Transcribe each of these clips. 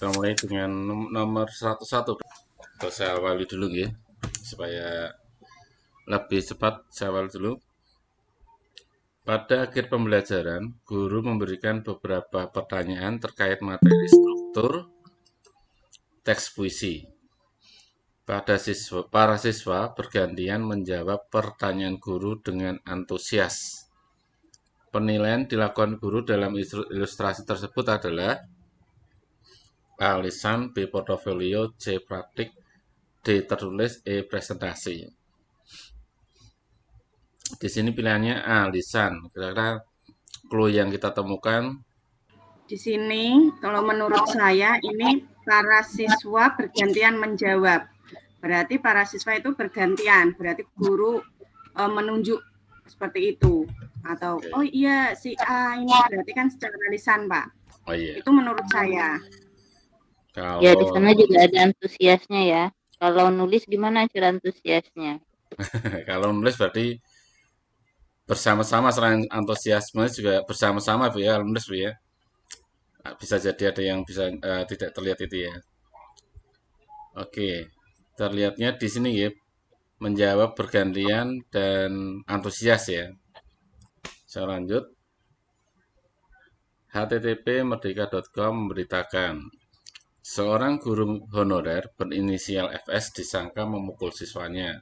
Kita mulai dengan nomor 101. Saya awali dulu ya, supaya lebih cepat saya awali dulu. Pada akhir pembelajaran, guru memberikan beberapa pertanyaan terkait materi struktur teks puisi. Para siswa bergantian menjawab pertanyaan guru dengan antusias. Penilaian dilakukan guru dalam ilustrasi tersebut adalah A. Lisan, B. Portofolio, C. Praktik, D. Tertulis, E. Presentasi. Di sini pilihannya A. Lisan. Kira-kira clue yang kita temukan. Di sini, kalau menurut saya, ini para siswa bergantian menjawab. Berarti para siswa itu bergantian. Berarti guru menunjuk seperti itu. Atau, oh iya, si A ini berarti kan secara lisan, Pak. Oh iya. Itu menurut saya. Kalau Ya, di sana juga ada antusiasnya ya. Kalau nulis gimana cara antusiasnya? kalau nulis berarti bersama-sama, selain antusiasme juga bersama-sama Bu ya, nulis Bu ya. Bisa jadi ada yang bisa tidak terlihat itu ya. Oke, terlihatnya di sini ya, menjawab bergantian dan antusias ya. Saya lanjut. http://merdeka.com memberitakan, seorang guru honorer berinisial FS disangka memukul siswanya.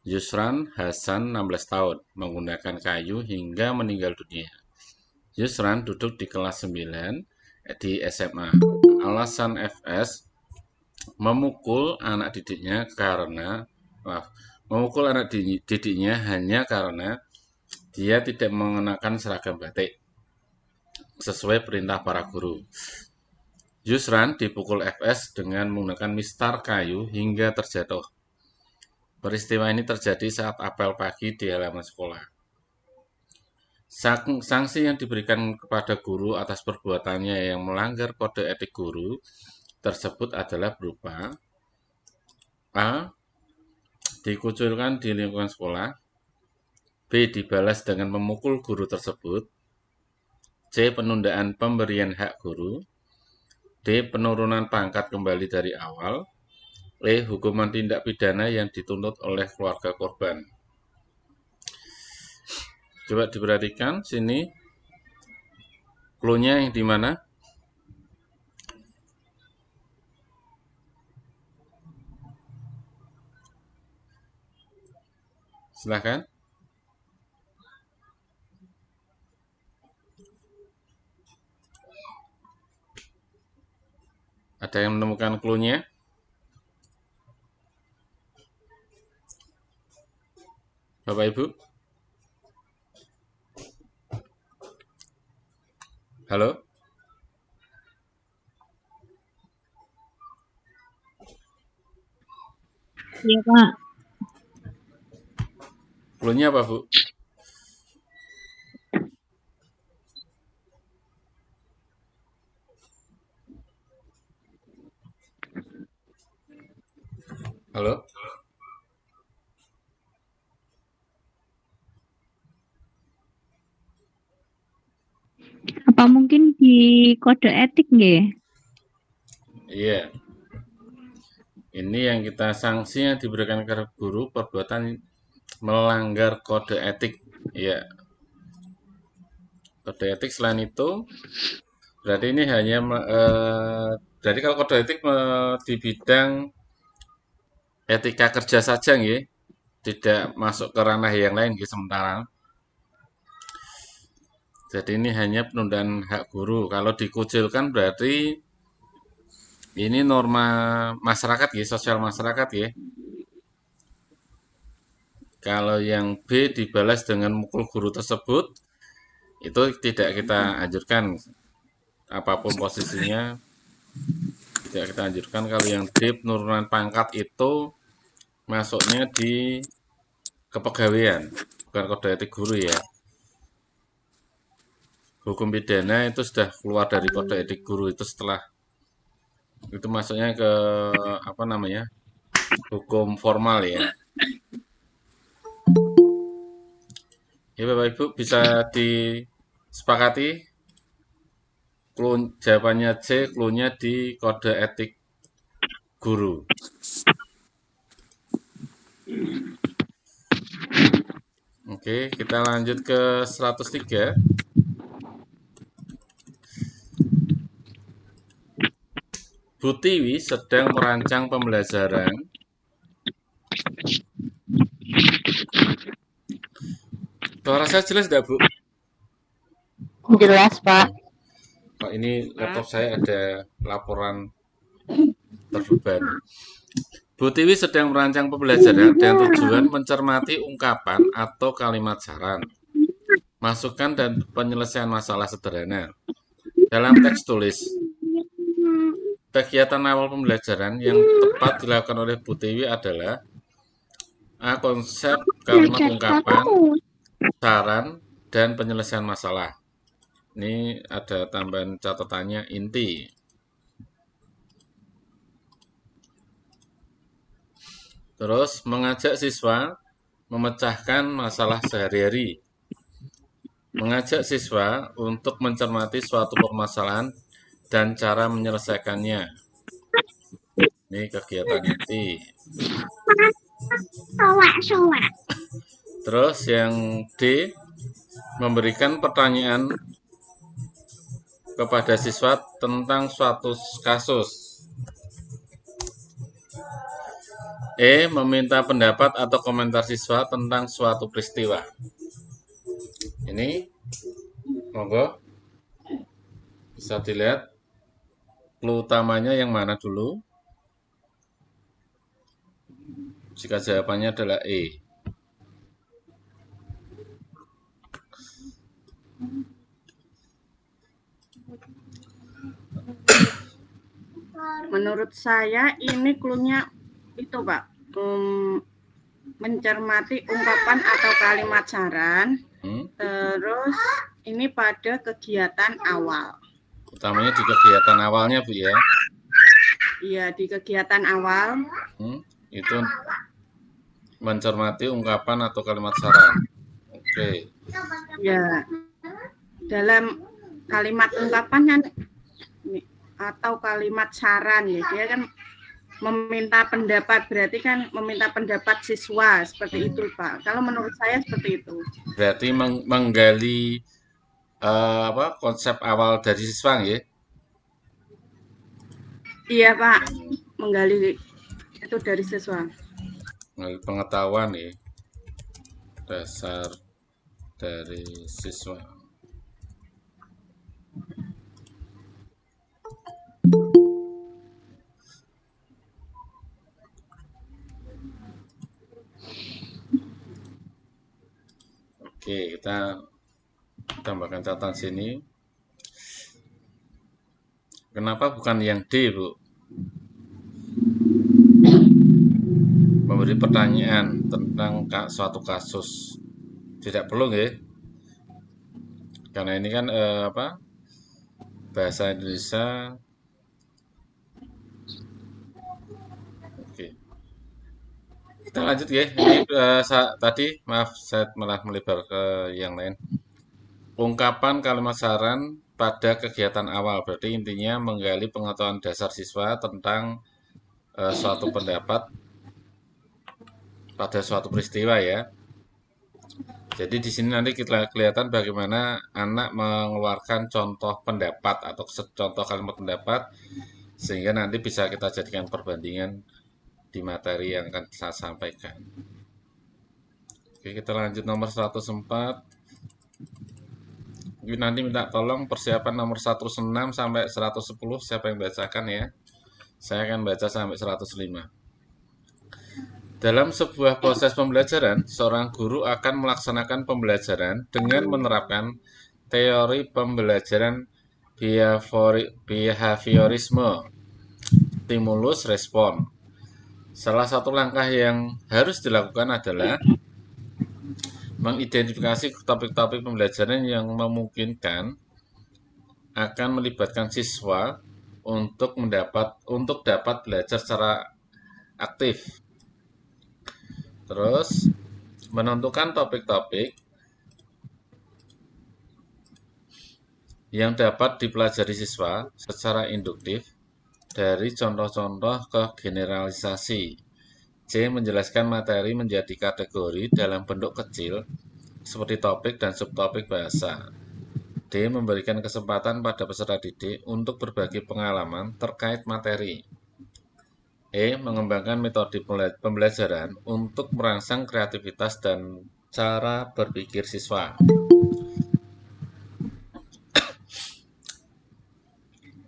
Yusran Hasan 16 tahun menggunakan kayu hingga meninggal dunia. Yusran duduk di kelas 9 di SMA. Alasan FS memukul anak didiknya hanya karena dia tidak mengenakan seragam batik sesuai perintah para guru. Yusran dipukul FS dengan menggunakan mistar kayu hingga terjatuh. Peristiwa ini terjadi saat apel pagi di halaman sekolah. Sanksi yang diberikan kepada guru atas perbuatannya yang melanggar kode etik guru tersebut adalah berupa A. Dikucilkan di lingkungan sekolah, B. Dibalas dengan memukul guru tersebut, C. Penundaan pemberian hak guru, D. Penurunan pangkat kembali dari awal, E. Hukuman tindak pidana yang dituntut oleh keluarga korban. Coba diperhatikan sini, clue-nya yang di mana? Silahkan. Ada yang menemukan clue-nya? Bapak Ibu? Halo? Iya, Pak. Clue-nya apa, Bu? Halo? Apa mungkin di kode etik nggih? Iya. Ini yang kita sanksi yang diberikan ke guru perbuatan melanggar kode etik. Ya, kode etik selain itu berarti ini hanya jadi kalau kode etik di bidang etika kerja saja nggih, tidak masuk ke ranah yang lain nggih sementara. Jadi ini hanya penundaan hak guru. Kalau dikucilkan berarti ini norma masyarakat ya, sosial masyarakat ya. Kalau yang B dibalas dengan mukul guru tersebut, itu tidak kita anjurkan. Apapun posisinya, tidak kita anjurkan. Kalau yang D penurunan pangkat itu masuknya di kepegawaian, bukan kode etik guru ya. Hukum pidana itu sudah keluar dari kode etik guru itu setelah itu masuknya ke apa namanya, hukum formal ya. Ya Bapak Ibu bisa disepakati Jawabannya C, clue-nya di kode etik guru. Oke, kita lanjut ke 103. Bu Tiwi sedang merancang pembelajaran. Suara saya jelas tidak, Bu? Jelas, Pak. Pak, ini laptop saya ada laporan terbaru. Bu Tiwi sedang merancang pembelajaran dengan tujuan mencermati ungkapan atau kalimat saran, masukan dan penyelesaian masalah sederhana. Dalam teks tulis, kegiatan awal pembelajaran yang tepat dilakukan oleh Bu Tiwi adalah A. Konsep kalimat ungkapan, saran, dan penyelesaian masalah. Ini ada tambahan catatannya inti. Terus mengajak siswa memecahkan masalah sehari-hari. Mengajak siswa untuk mencermati suatu permasalahan dan cara menyelesaikannya. Ini kegiatan inti. Terus yang D, memberikan pertanyaan kepada siswa tentang suatu kasus. E, meminta pendapat atau komentar siswa tentang suatu peristiwa. Ini, monggo, bisa dilihat clue utamanya yang mana dulu. Jika jawabannya adalah E. Menurut saya ini clue-nya itu, Pak. Mencermati ungkapan atau kalimat saran. Terus ini pada kegiatan awal. Utamanya di kegiatan awalnya, Bu, ya? Iya, di kegiatan awal. Itu mencermati ungkapan atau kalimat saran. Oke. Ya, dalam kalimat ungkapan kan atau kalimat saran ya, dia kan meminta pendapat, berarti kan meminta pendapat siswa seperti itu, Pak. Kalau menurut saya seperti itu. Berarti menggali konsep awal dari siswa, ya? Iya, Pak. Menggali itu dari siswa. Menggali pengetahuan, ya. Dasar dari siswa. Oke, kita tambahkan catatan sini. Kenapa bukan yang D, Bu? Memberi pertanyaan tentang suatu kasus. Tidak perlu, ya? Karena ini kan bahasa Indonesia. Oke. Kita lanjut, ya. Ini tadi, maaf, saya malah melebar ke yang lain. Ungkapan kalimat saran pada kegiatan awal, berarti intinya menggali pengetahuan dasar siswa tentang suatu pendapat pada suatu peristiwa, ya. Jadi di sini nanti kita kelihatan bagaimana anak mengeluarkan contoh pendapat atau contoh kalimat pendapat sehingga nanti bisa kita jadikan perbandingan di materi yang akan saya sampaikan. Oke, kita lanjut nomor 104. Mungkin nanti minta tolong persiapan nomor 106 sampai 110, siapa yang bacakan, ya. Saya akan baca sampai 105. Dalam sebuah proses pembelajaran, seorang guru akan melaksanakan pembelajaran dengan menerapkan teori pembelajaran behaviorisme, stimulus respon. Salah satu langkah yang harus dilakukan adalah mengidentifikasi topik-topik pembelajaran yang memungkinkan akan melibatkan siswa untuk dapat belajar secara aktif. Terus menentukan topik-topik yang dapat dipelajari siswa secara induktif dari contoh-contoh ke generalisasi. C. Menjelaskan materi menjadi kategori dalam bentuk kecil seperti topik dan subtopik bahasa. D. Memberikan kesempatan pada peserta didik untuk berbagi pengalaman terkait materi. E. Mengembangkan metode pembelajaran untuk merangsang kreativitas dan cara berpikir siswa.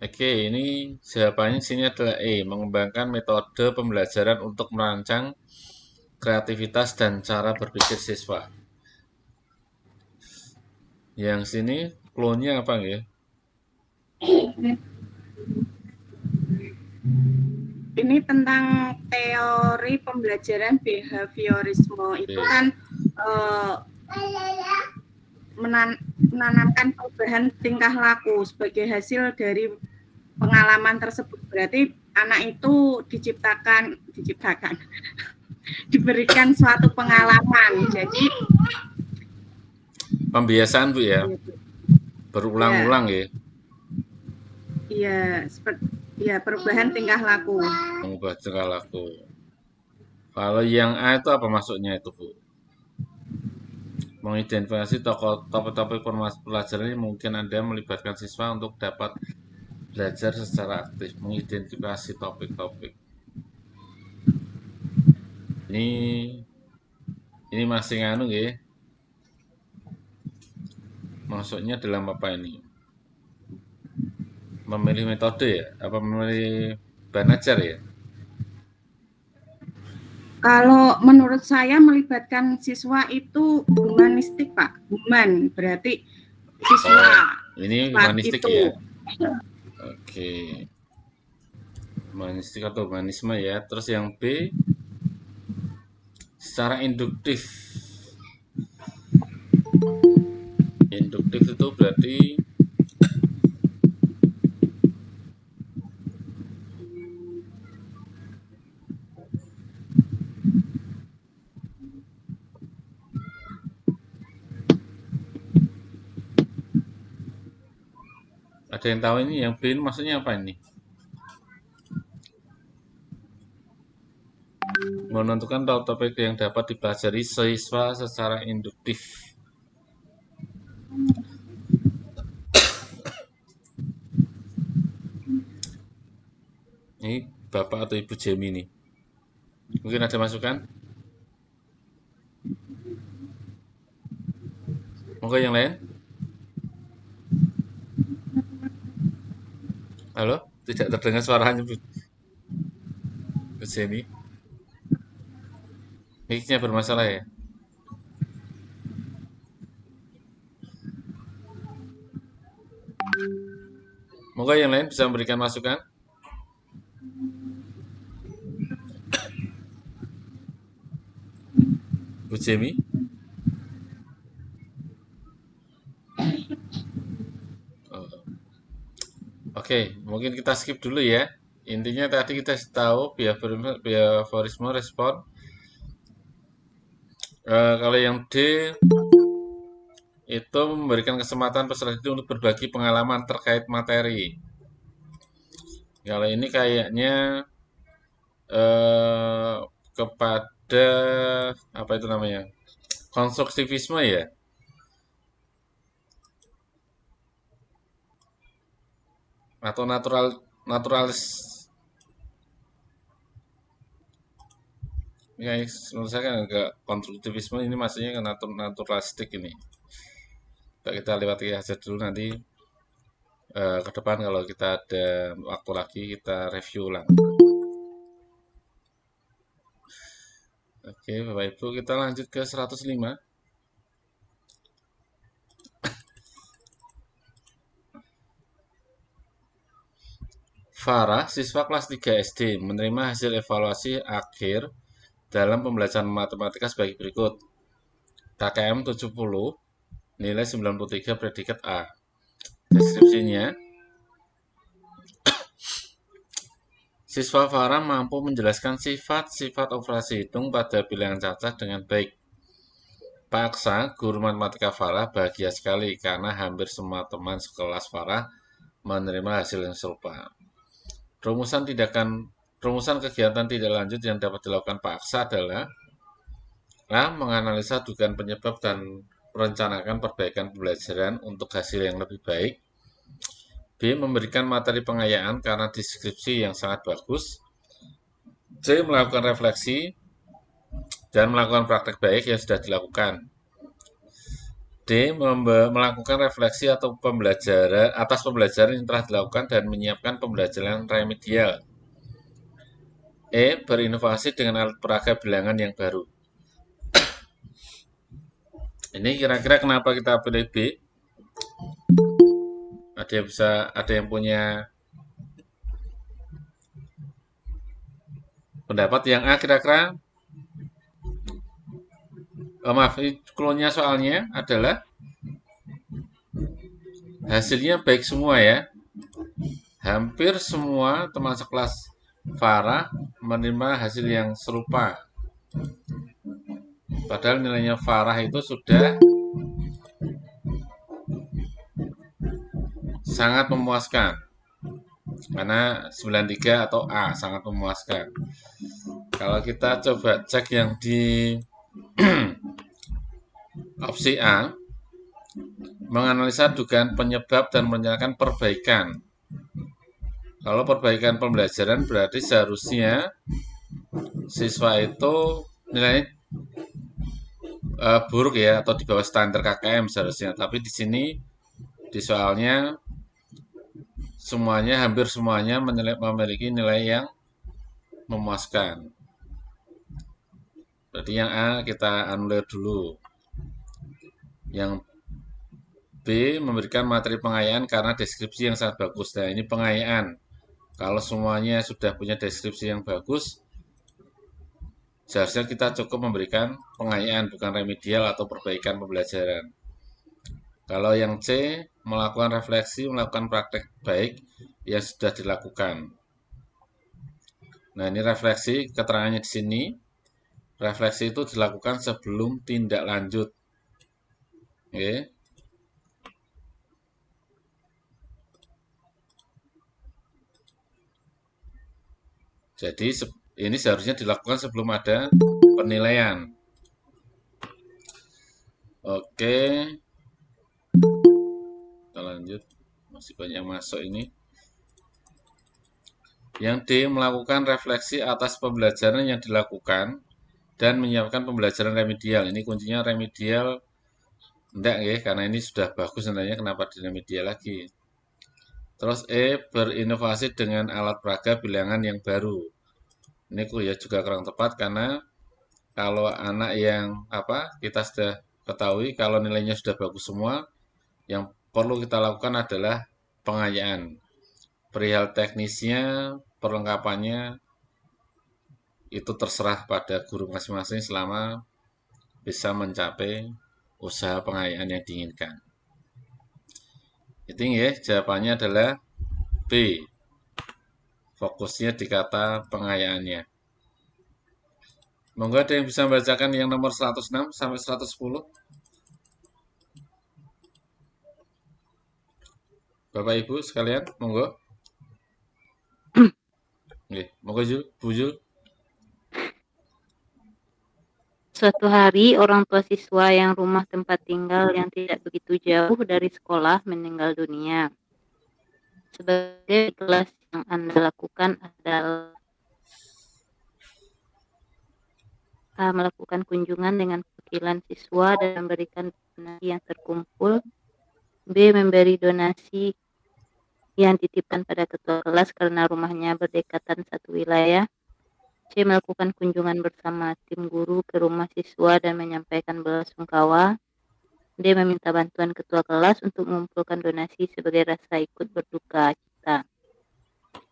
Oke, ini jawabannya sini adalah E. Mengembangkan metode pembelajaran untuk merangsang kreativitas dan cara berpikir siswa. Yang sini clue-nya apa ya? Ini tentang teori pembelajaran behaviorisme. Itu kan menanamkan perubahan tingkah laku sebagai hasil dari pengalaman tersebut. Berarti anak itu diberikan suatu pengalaman. Jadi pembiasaan Bu ya, berulang-ulang ya. Iya, seperti ya perubahan tingkah laku. Mengubah tingkah laku. Kalau yang A itu apa maksudnya itu Bu? Mengidentifikasi topik-topik pelajaran yang mungkin Anda melibatkan siswa untuk dapat belajar secara aktif. Mengidentifikasi topik-topik. Ini masih nganu ya. Maksudnya dalam apa ini? Memilih metode ya? Apa memilih bahan ajar ya? Kalau menurut saya melibatkan siswa itu humanistik, Pak. Human berarti siswa. Ini humanistik itu. Ya. Oke. Humanistik atau humanisme ya. Terus yang B secara induktif. Induktif itu berarti ada yang tahu ini yang B ini maksudnya apa ini? Menentukan topik yang dapat dipelajari siswa secara induktif. Ini Bapak atau Ibu Jemi nih. Mungkin ada masukan? Monggo yang lain? Halo? Tidak terdengar suaranya Bu Jemi. Mic-nya bermasalah ya? Monggo yang lain bisa memberikan masukan? Bu Jemi? Oke, mungkin kita skip dulu ya. Intinya tadi kita tahu behaviorisme respon. Kalau yang D itu memberikan kesempatan peserta didik untuk berbagi pengalaman terkait materi. Kalau ini kayaknya kepada apa itu namanya? Konstruktivisme ya. Atau naturalis. Ya, menurut saya kan agak konstruktivisme ini maksudnya naturalistik ini. Kita lewati aja dulu nanti ke depan kalau kita ada waktu lagi kita review ulang. Oke, Bapak Ibu, kita lanjut ke 105. Farah, siswa kelas 3 SD, menerima hasil evaluasi akhir dalam pembelajaran matematika sebagai berikut. KKM 70, nilai 93 predikat A. Deskripsinya, siswa Farah mampu menjelaskan sifat-sifat operasi hitung pada bilangan cacah dengan baik. Pak Aksa, guru matematika Farah, bahagia sekali karena hampir semua teman sekelas Farah menerima hasil yang serupa. Rumusan kegiatan tidak lanjut yang dapat dilakukan Pak Aksa adalah A. Menganalisa dugaan penyebab dan merencanakan perbaikan pembelajaran untuk hasil yang lebih baik. B. Memberikan materi pengayaan karena deskripsi yang sangat bagus. C. Melakukan refleksi dan melakukan praktek baik yang sudah dilakukan. D. Melakukan refleksi atau pembelajaran atas pembelajaran yang telah dilakukan dan menyiapkan pembelajaran remedial. E. Berinovasi dengan alat peraga bilangan yang baru. Ini kira-kira kenapa kita pilih B? Ada yang punya pendapat? Yang A kira-kira? Maaf, clue-nya soalnya adalah hasilnya baik semua ya. Hampir semua teman sekelas Farah menerima hasil yang serupa. Padahal nilainya Farah itu sudah sangat memuaskan. Karena 93 atau A, sangat memuaskan. Kalau kita coba cek yang di opsi A, menganalisa dugaan penyebab dan merencanakan perbaikan. Kalau perbaikan pembelajaran berarti seharusnya siswa itu nilainya buruk ya, atau di bawah standar KKM seharusnya. Tapi di sini di soalnya hampir semuanya memiliki nilai yang memuaskan. Berarti yang A kita anulir dulu. Yang B memberikan materi pengayaan karena deskripsi yang sangat bagus. Nah, ini pengayaan. Kalau semuanya sudah punya deskripsi yang bagus, seharusnya kita cukup memberikan pengayaan, bukan remedial atau perbaikan pembelajaran. Kalau yang C, melakukan refleksi, melakukan praktek baik yang sudah dilakukan. Nah, ini refleksi, keterangannya di sini. Refleksi itu dilakukan sebelum tindak lanjut. Oke. Jadi ini seharusnya dilakukan sebelum ada penilaian. Oke. Kita lanjut. Masih banyak yang masuk ini. Yang D, melakukan refleksi atas pembelajaran yang dilakukan dan menyiapkan pembelajaran remedial. Ini kuncinya remedial. Enggak ya, karena ini sudah bagus sebenarnya, kenapa di remedial lagi. Terus E, berinovasi dengan alat peraga bilangan yang baru. Ini ya juga kurang tepat karena kalau anak yang kita sudah ketahui kalau nilainya sudah bagus semua, yang perlu kita lakukan adalah pengayaan. Perihal teknisnya, perlengkapannya itu terserah pada guru masing-masing selama bisa mencapai usaha pengayaan yang diinginkan. Itu ya, jawabannya adalah B. Fokusnya di kata pengayaannya. Monggo ada yang bisa membacakan yang nomor 106 sampai 110? Bapak Ibu sekalian, monggo. Monggo Jul, Bu Jul. Suatu hari, orang tua siswa yang rumah tempat tinggal yang tidak begitu jauh dari sekolah meninggal dunia. Sebagai kelas yang Anda lakukan adalah A. Melakukan kunjungan dengan perwakilan siswa dan memberikan donasi yang terkumpul. B. Memberi donasi yang dititipkan pada ketua kelas karena rumahnya berdekatan satu wilayah. C. Melakukan kunjungan bersama tim guru ke rumah siswa dan menyampaikan belasungkawa. D. Meminta bantuan ketua kelas untuk mengumpulkan donasi sebagai rasa ikut berduka cita.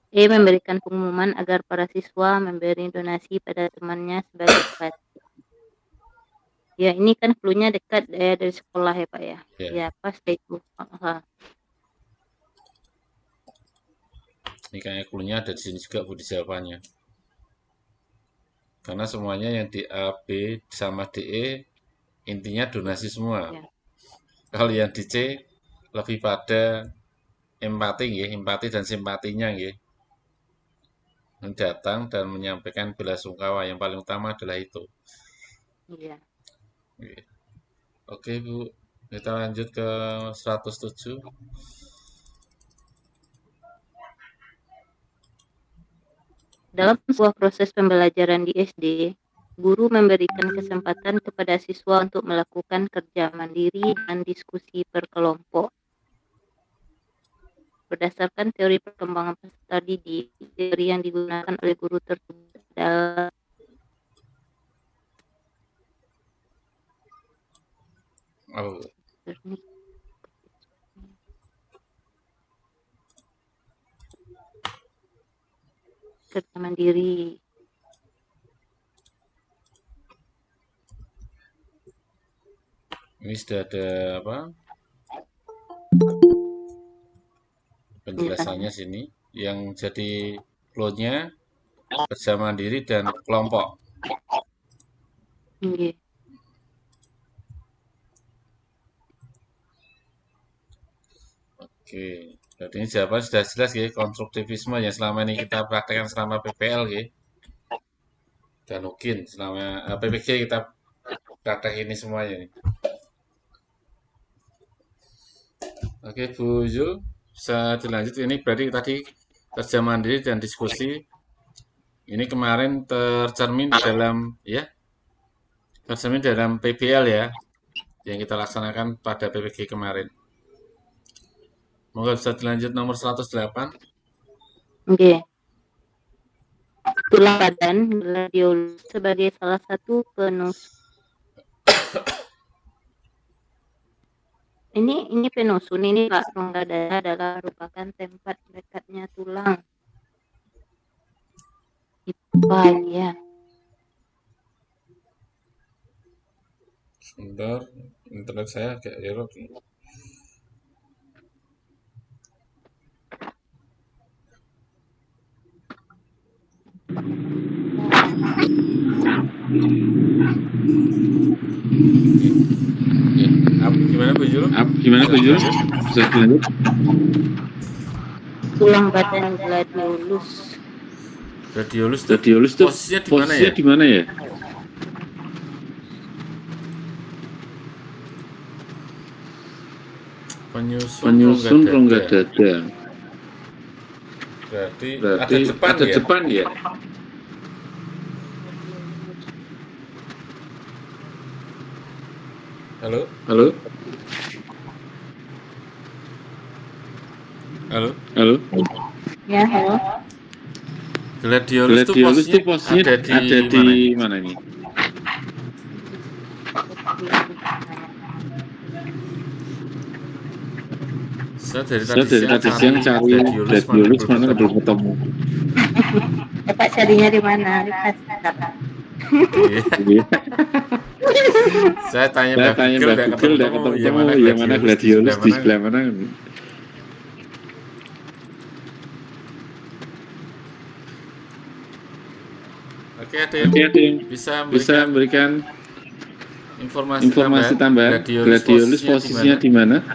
E. Memberikan pengumuman agar para siswa memberi donasi pada temannya sebagai bukti. Ya, ini kan clue-nya dekat dari sekolah ya Pak ya. Ya, pas itu. Ini kayaknya clue-nya ada di sini juga Bu di jawabannya. Karena semuanya yang di A, B sama DE Intinya donasi semua. Ya. Kalau yang di C lebih pada empati nggih, empati dan simpatinya nggih. Datang dan menyampaikan bela sungkawa yang paling utama adalah itu. Iya. Nggih. Oke, Bu. Kita lanjut ke 107. Dalam sebuah proses pembelajaran di SD, guru memberikan kesempatan kepada siswa untuk melakukan kerja mandiri dan diskusi berkelompok. Berdasarkan teori perkembangan peserta didik, teori yang digunakan oleh guru tersebut adalah kerja mandiri. Ini sudah ada apa? Penjelasannya sini. Yang jadi flow-nya kerja mandiri dan kelompok. Iya. Oke, jadi ini jawaban sudah jelas ya, konstruktivisme yang selama ini kita praktekkan selama PPL ya. Dan mungkin selama PPG kita praktek ini semuanya nih. Oke, Bu Zul, bisa dilanjut. Ini berarti tadi kerja mandiri dan diskusi. Ini kemarin tercermin dalam ya, tercermin dalam PBL ya, yang kita laksanakan pada PPG kemarin. Moga bisa dilanjut nomor 108. Oke. Tulang badan gladiolus sebagai salah satu penus. Ini penusun ini Pak, rongga dada adalah merupakan tempat lekatnya tulang. Itu ya. Sebentar, internet saya agak error. Gimana Bu Jul? Bisa dilanjut? Tulang badan gladiolus. Gladiolus itu posisinya di mana ya? Penyusun rongga dada. Berarti ada depan ya? Halo? Ya, halo. Gladiolus itu posisinya ada di mana ini? Saya dari tadi siang cari gladiolus mana belum ketemu. Bapak carinya di mana? Saya tanya Mbak Google udah ketemu yang mana gladiolus di sebelah mana? Oke, ada yang bisa memberikan informasi tambahan. Gladiolus posisinya di mana?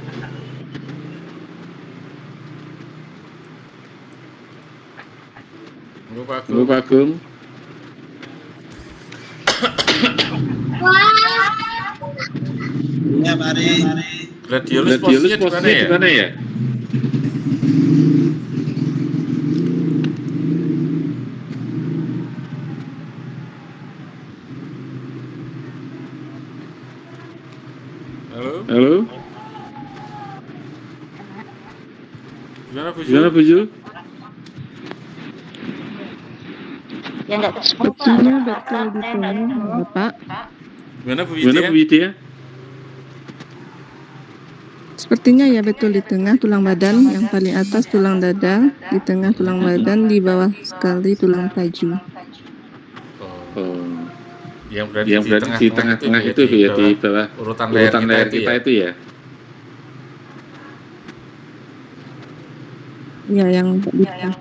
Bu Pak Agung. Ya, mari. Gladiolus posisinya di mana ya? Halo? Gimana Bu Jul? Ya enggak ketemu. Sepertinya betul di tengah, Bapak. Gimana Bu Widya? Sepertinya ya betul di tengah tulang badan, yang paling atas tulang dada, di tengah tulang badan, di bawah sekali tulang paju. Oh. Yang berarti di tengah-tengah itu ya, di bawah urutan leher kita itu ya. Ya, yang di tengah.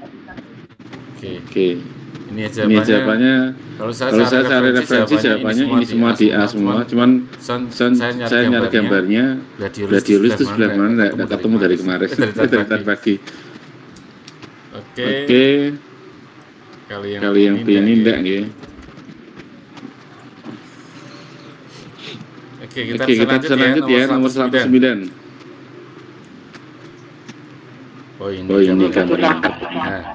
Oke. Ini Ini jawabannya. kalau Kalau saya cari referensi jawabannya ini semua di A semua. Cuman saya nyari gambarnya gladiolus itu sebelah mana? Nggak ketemu dari kemarin. Dari tadi pagi. Oke. Kali yang B ini enggak ya. Oke, kita bisa lanjut ya, nomor 109. Oh ini gambarnya.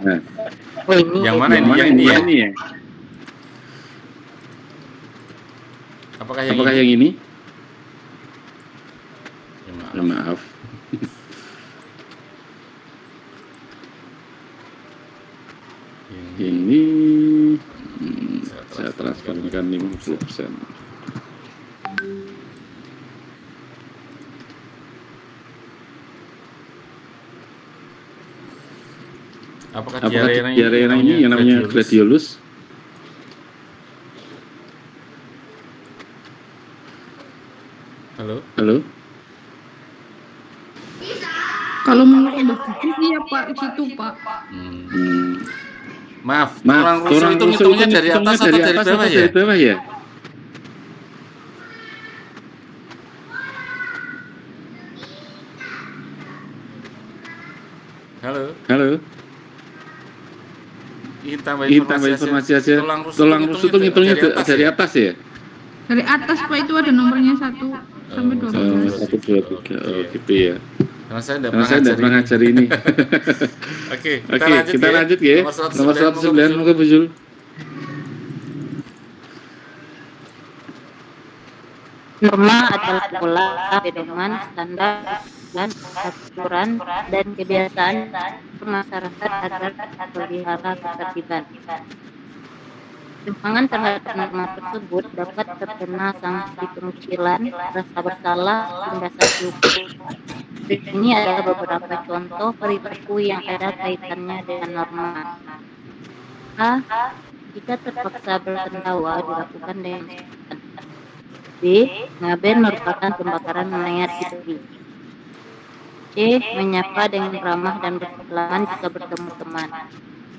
Nah. Oh ini. Yang mana ini? Yang ini ya? Apakah yang ini? Ya, maaf. Ini saya transferkan 50%. Apakah di area ini yang namanya gladiolus? Halo? Kalau menurut buku iya Pak, di situ Pak. Maaf, orang itu hitungnya dari atas atau dari bawah ya? Halo? Tambah informasi aja. Tulang rusuk itu ngitungnya dari atas ya? Dari atas Pak, itu ada nomornya 1 sampai 12. 1, 2, 3. Oh gitu ya. Karena saya tidak pernah ngajar ini. Oke, kita lanjut ya. Nomor 109, moga Bu Jul. Norma adalah pola, pedoman, standar, dan aturan dan kebiasaan masyarakat agar terpelihara ketertiban. Penyimpangan terhadap norma tersebut dapat terkena sanksi pengucilan, rasa bersalah, hingga sanksi hukum. Di sini ada beberapa contoh perilaku yang ada kaitannya dengan norma. A. Jika terpaksa bersendawa dilakukan dengan cepat. B. Ngaben merupakan pembakaran mayat diri. C. Menyapa dengan ramah dan bersalaman jika bertemu teman.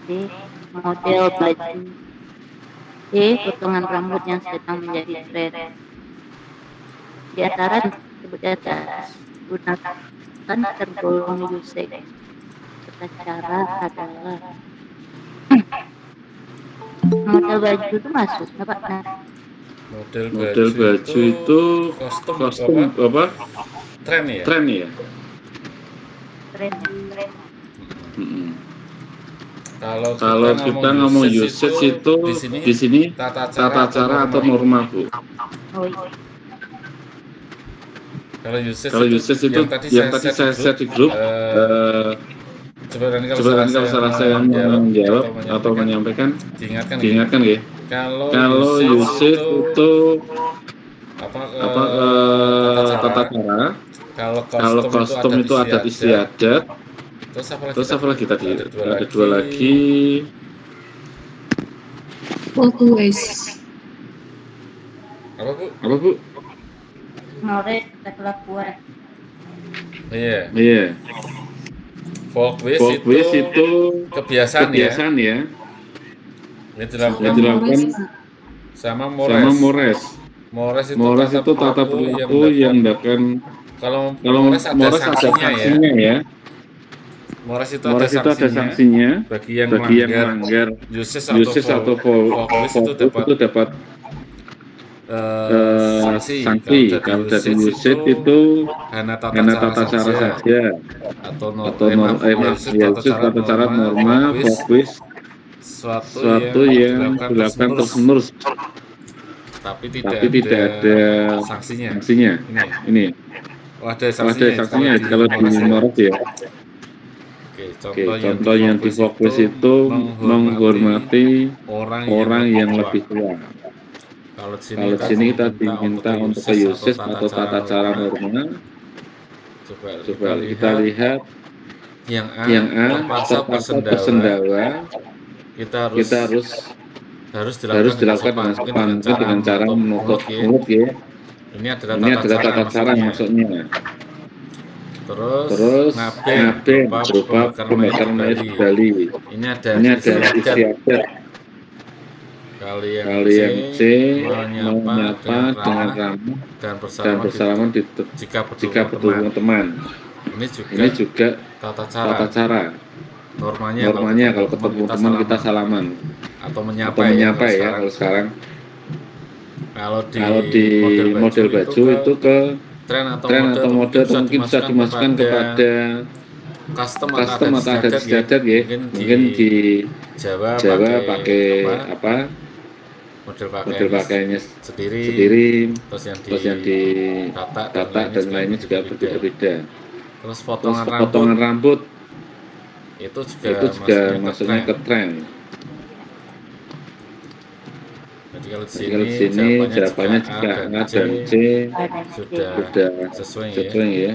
D. Model baju. D. Potongan rambut yang sedang menjadi tren. Di antara tersebut gunakan tergolong usage. Cara adalah model baju itu masuk, Pak. Model baju itu kostum apa? Tren ya? Tren ya? Tren. Kalau kita ngomong usage itu di sini tata cara atau norma, Bu. Oh iya. Kalau usage itu yang tadi saya share di grup. Coba nanti kalau salah saya menjawab atau menyampaikan, diingatkan ya. Kalau usage itu tata cara. Kalau kostum itu adat istiadat. Terus apa lagi tadi? Ada 2 lagi. Folkways. Apa Bu? Mores kelakuan. Iya. Folkways itu kebiasaan ya. Ini dilakukan sama Mores. Mores itu tata perilaku yang akan kalau Mores ada sanksinya ya. Mores itu ada sanksinya bagi yang melanggar usage atau folkways itu dapat sanksi. Kalau dari usage itu hanya tata cara saja atau tata cara norma folkways suatu yang dilakukan terus-menerus tapi tidak ada sanksinya. Ini ada sanksinya kalau di Mores ya. Oke, contoh yang di folkways itu menghormati orang yang lebih tua. Kalau di sini kita diminta untuk usage atau tata cara norma. Coba kita lihat yang A terpaksa bersendawa. Kita harus dilakukan dengan cara menutup mulut ya. Ini adalah tata cara maksudnya. Terus ngaben berupa pembakaran mayat di Bali. Ini ada istiadat. kali yang C menyapa dengan ramah dan dan bersalaman jika jika bertemu teman. Ini juga tata tata cara. Normanya kalau ketemu teman kita salaman atau menyapa ya kalau sekarang. Kalau di model baju itu ke tren atau mode atau mungkin bisa dimasukkan kepada custom atau adat istiadat ya. Mungkin di Jawa pakai apa? Model pakaiannya sendiri. Terus yang di Batak dan lainnya juga berbeda. Terus potongan rambut itu juga maksudnya ke tren. Jadi kalau di sini jawabannya jika A dan C sudah sesuai ya.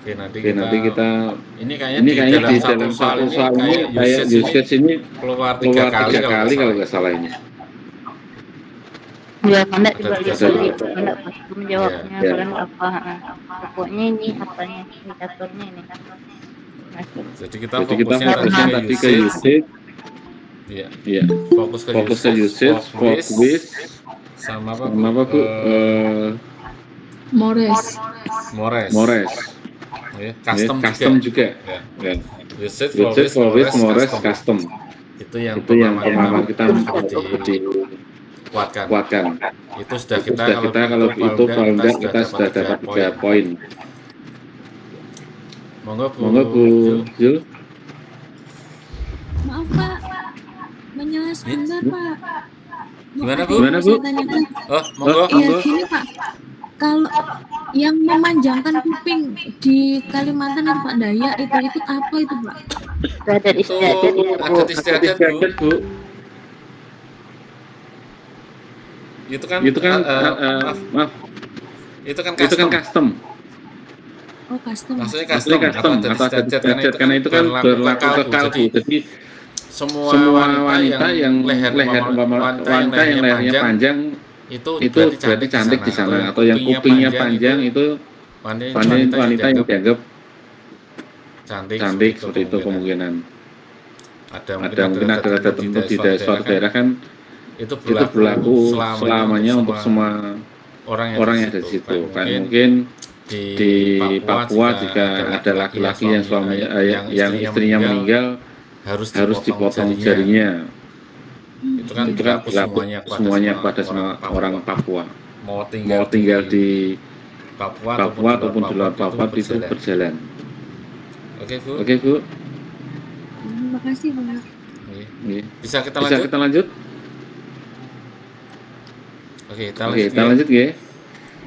Oke, nanti kita ini kayaknya di dalam satu soal ini kayak use case ini keluar 3 kali kalau nggak salah ini. Ya, Anda juga lihat tadi, Anda pasti menjawabnya kalian apa? Pokoknya ini apanya, indikatornya ini. Jadi kita fokusnya tadi ke usage. Iya. Fokus ke usage, for quiz, sama apa Bu? Mores. Ya, custom juga. Ya. Usage, for quiz, Mores, custom. Itu yang pertama kita kuatkan. Itu sudah kita kalau itu kalau enggak kita sudah dapat 3 poin. Monggo Bu Jul. Maaf Pak, menjelas sebentar Pak. Gimana Bu? Oh, monggo. Iya gini Pak, kalau yang memanjangkan kuping di Kalimantan dan Pak Dayak itu apa itu Pak? Adat istiadat itu Bu. Adat istiadat Bu. Itu kan maaf. Itu kan custom. Oh, custom. Maksudnya custom atau adat istiadat karena itu kan berlaku ke kalbu. Jadi semua wanita yang lehernya panjang itu berarti cantik di sana, atau yang kupingnya panjang itu wanita yang dianggap cantik seperti itu kemungkinan. Mungkin ada tertentu di suatu daerah kan itu berlaku selamanya untuk semua orang yang ada di situ. Kan mungkin di Papua jika ada laki-laki yang suaminya yang istrinya meninggal harus dipotong jarinya. Itu kan berlaku semuanya pada semua orang Papua. Mau tinggal di Papua ataupun di luar Papua itu berjalan. Oke Bu. Terima kasih Pak. Bisa kita lanjut? Oke, kita lanjut ya.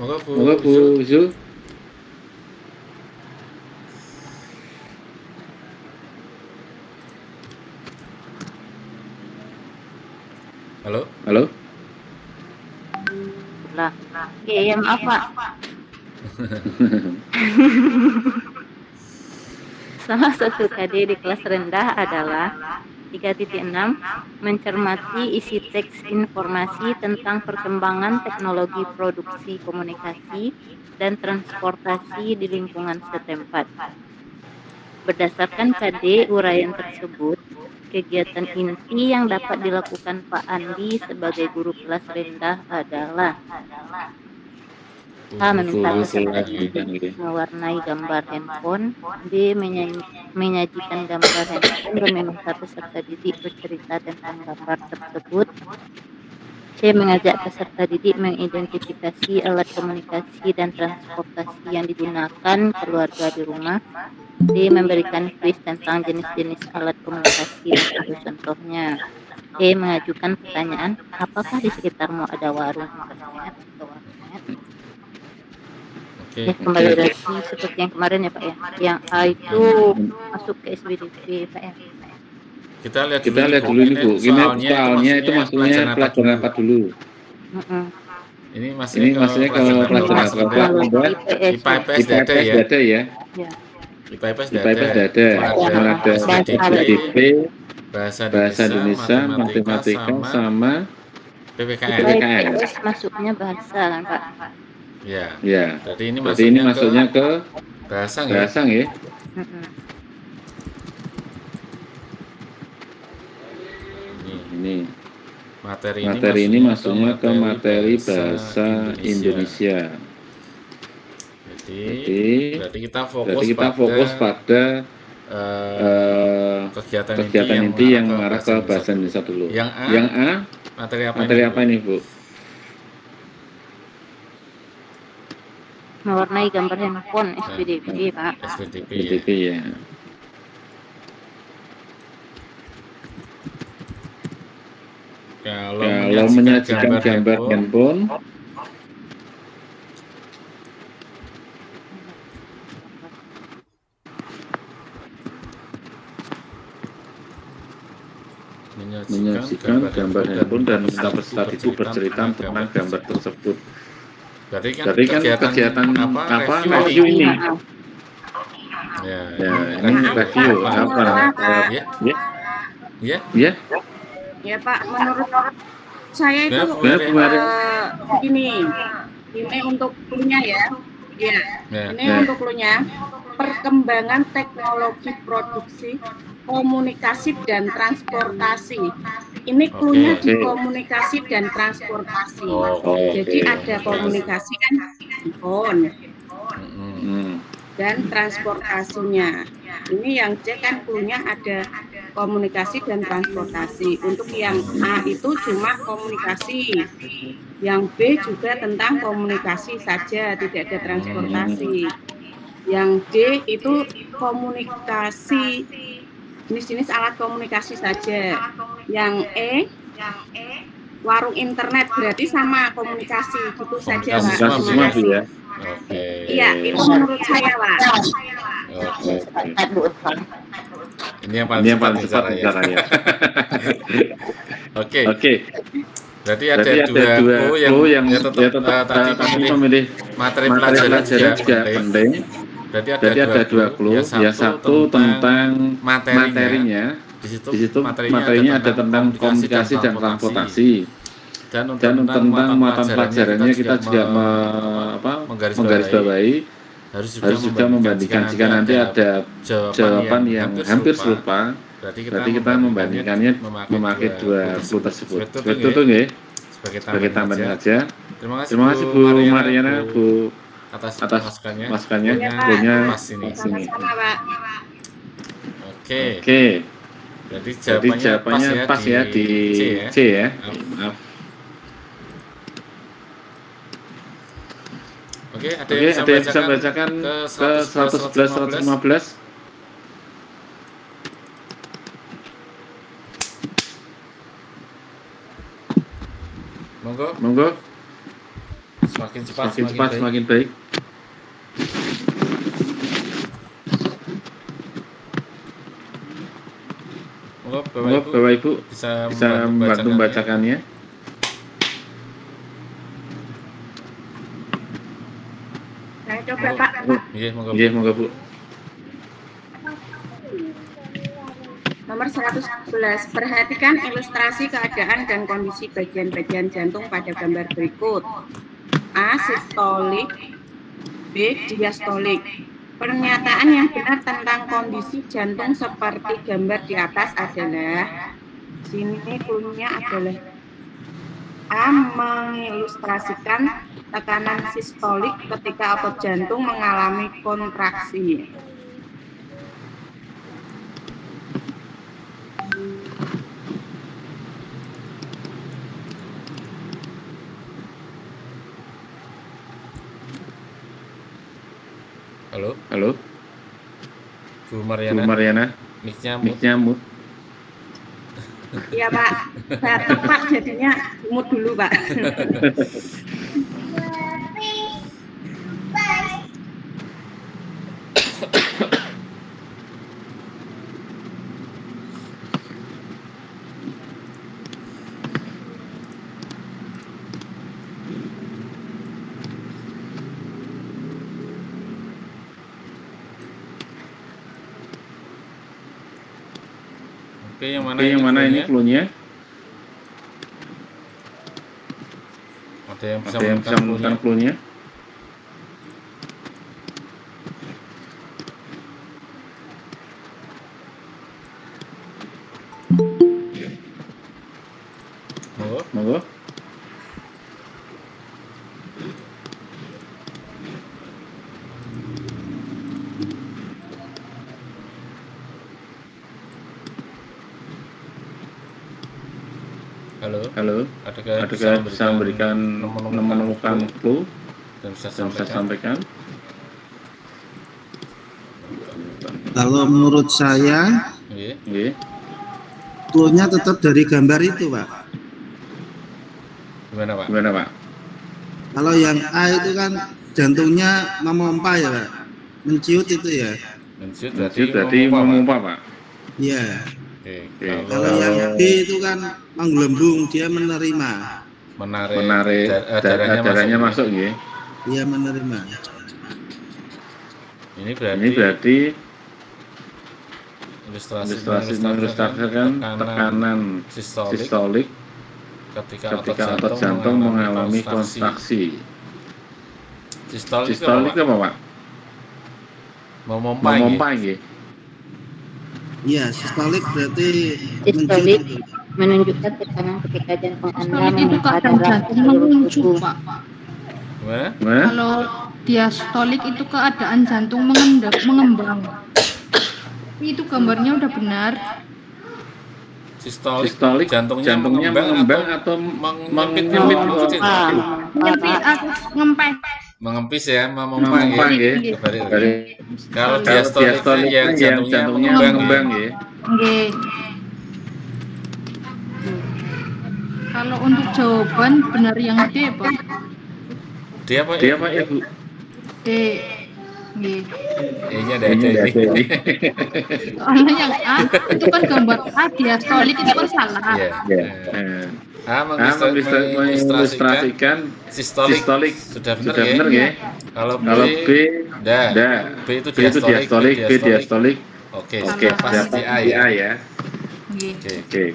Moga Bu Zul. Halo? Lah. Ya, maaf Pak. Salah satu KD di kelas rendah adalah 3.6 mencermati isi teks informasi tentang perkembangan teknologi produksi komunikasi dan transportasi di lingkungan setempat. Berdasarkan KD uraian tersebut, kegiatan inti yang dapat dilakukan Pak Andi sebagai guru kelas rendah adalah A. Meminta peserta didik mewarnai gambar handphone. B. Menyajikan gambar handphone dan meminta peserta didik bercerita tentang gambar tersebut. C. Mengajak peserta didik mengidentifikasi alat komunikasi dan transportasi yang digunakan keluarga di rumah. D. Memberikan kuis tentang jenis-jenis alat komunikasi dan contohnya. E. Mengajukan pertanyaan, apakah di sekitarmu ada warung internet atau warnet? Ya, kembali lagi seperti yang kemarin ya Pak ya. Yang A itu masuk ke SBDP Pak ya. Kita lihat dulu ini Bu. Ini soalnya itu maksudnya pelajaran apa dulu? Ini maksudnya ke pelajaran apa? IPA IPS dada ya. IPA IPS dada. Ada SBDP, bahasa Indonesia, matematika sama PPKN. IPS masuknya bahasa kan Pak? Ya. Berarti ini masuknya ke bahasa ya. Materi ini masuknya ke materi bahasa Indonesia. Jadi berarti kita fokus pada kegiatan inti yang mengarah ke bahasa Indonesia dulu. Yang A, materi apa ini, Bu? Mewarnai gambar handphone SPDP, Pak. SPDP ya. Kalau menyajikan gambar handphone, menyajikan gambar handphone dan minta peserta itu bercerita tentang gambar tersebut. Berarti kan kegiatan apa review ini? Ya, ini review apa? Ya. Ya Pak, menurut saya itu ini untuk cluenya ya. Ini untuk cluenya perkembangan teknologi produksi, komunikasi dan transportasi. Ini cluenya di komunikasi dan transportasi. Jadi ada komunikasi kan handphone dan transportasinya. Ini yang C kan cluenya ada komunikasi dan transportasi. Untuk yang A itu cuma komunikasi. Yang B juga tentang komunikasi saja, tidak ada transportasi. Yang D itu komunikasi, jenis-jenis alat komunikasi saja. Yang E warung internet, berarti sama komunikasi gitu saja, Pak. Terima kasih. Iya, itu menurut saya, Pak. Ini yang paling cepat bicaranya. Oke. Berarti ada dua yang tetap tadi memilih materi pelajaran juga penting. Berarti ada dua clue. Yang satu tentang materinya. Di situ materinya ada tentang komunikasi dan transportasi. Dan tentang mata pelajarannya kita juga menggarisbawahi harus juga membandingkan. Jika nanti ada jawaban yang hampir serupa, berarti kita membandingkannya memakai dua clue tersebut. Betul nggih? Sebagai tambahan saja. Terima kasih Bu Mariana, Bu atas masukannya. Cluenya pas ini. Oke. Jadi jawabannya pas ya di C ya. Maaf. Oke, ada yang bisa membacakan ke 111 115. Monggo. Semakin cepat semakin baik. Monggo Bapak Ibu bisa membantu membacakannya. Saya coba Pak. Iya, monggo Bu. Nomor 111, perhatikan ilustrasi keadaan dan kondisi bagian-bagian jantung pada gambar berikut. A. Sistolik, B. Diastolik. Pernyataan yang benar tentang kondisi jantung seperti gambar di atas adalah, sini cluenya adalah A. Mengilustrasikan tekanan sistolik ketika otot jantung mengalami kontraksi. Halo. Bu Mariana. Mic-nya mute. Iya Pak, batuk Pak, jadinya mute dulu Pak. Oke, yang mana ini cluenya? Ada yang bisa menemukan cluenya? Halo. Adakah bisa memberikan menemukan clue dan bisa dan bisa sampaikan? Kalau menurut saya, Nggih. clue-nya tetap dari gambar itu, Pak. Gimana, Pak? Kalau yang A itu kan jantungnya memompa ya, Pak. Menciut itu ya. Menciut Berarti memompa, Pak. Iya. Oke. Kalau yang B itu kan menggelembung, dia menerima. Menarik darahnya masuk ya. Dia menerima. Ini berarti ilustrasi mengilustrasikan tekanan sistolik ketika otot jantung mengalami kontraksi. Sistolik apa, Pak? Memompa nggih. Iya, sistolik berarti Sistolik menunjukkan tekanan ketika jantung Anda Sistolik itu memompa keadaan darah jantung seluruh menguncup, tubuh. Pak. Gimana? Kalau diastolik itu keadaan jantung mengembang. Tapi itu gambarnya udah benar. Sistolik jantungnya mengembang atau mengempit kecil? Mengempis ya, memompa nggih. Kalau diastolik yang jantungnya mengembang nggih. Nggih. Kalau untuk jawaban benar yang D, Pak. Dia apa, Ibu? D. Nggih. E-nya ada ini. Soalnya yang A itu kan gambar A, diastolik itu kan salah. Iya. A mengilustrasikan sistolik. Sudah benar ya? Kalau B, B itu diastolik, B diastolik. Oke, pas di A ya. Oke.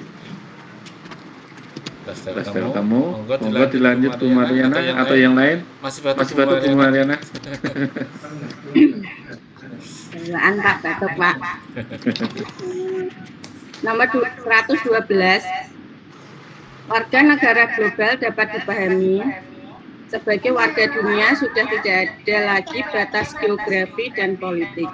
Sudah ketemu. Monggo dilanjut Bu Mariana atau yang lain? Masih batu Bu Mariana. Pak, batuk, Pak. Nomor 112. Warga negara global dapat dipahami sebagai warga dunia sudah tidak ada lagi batas geografi dan politik.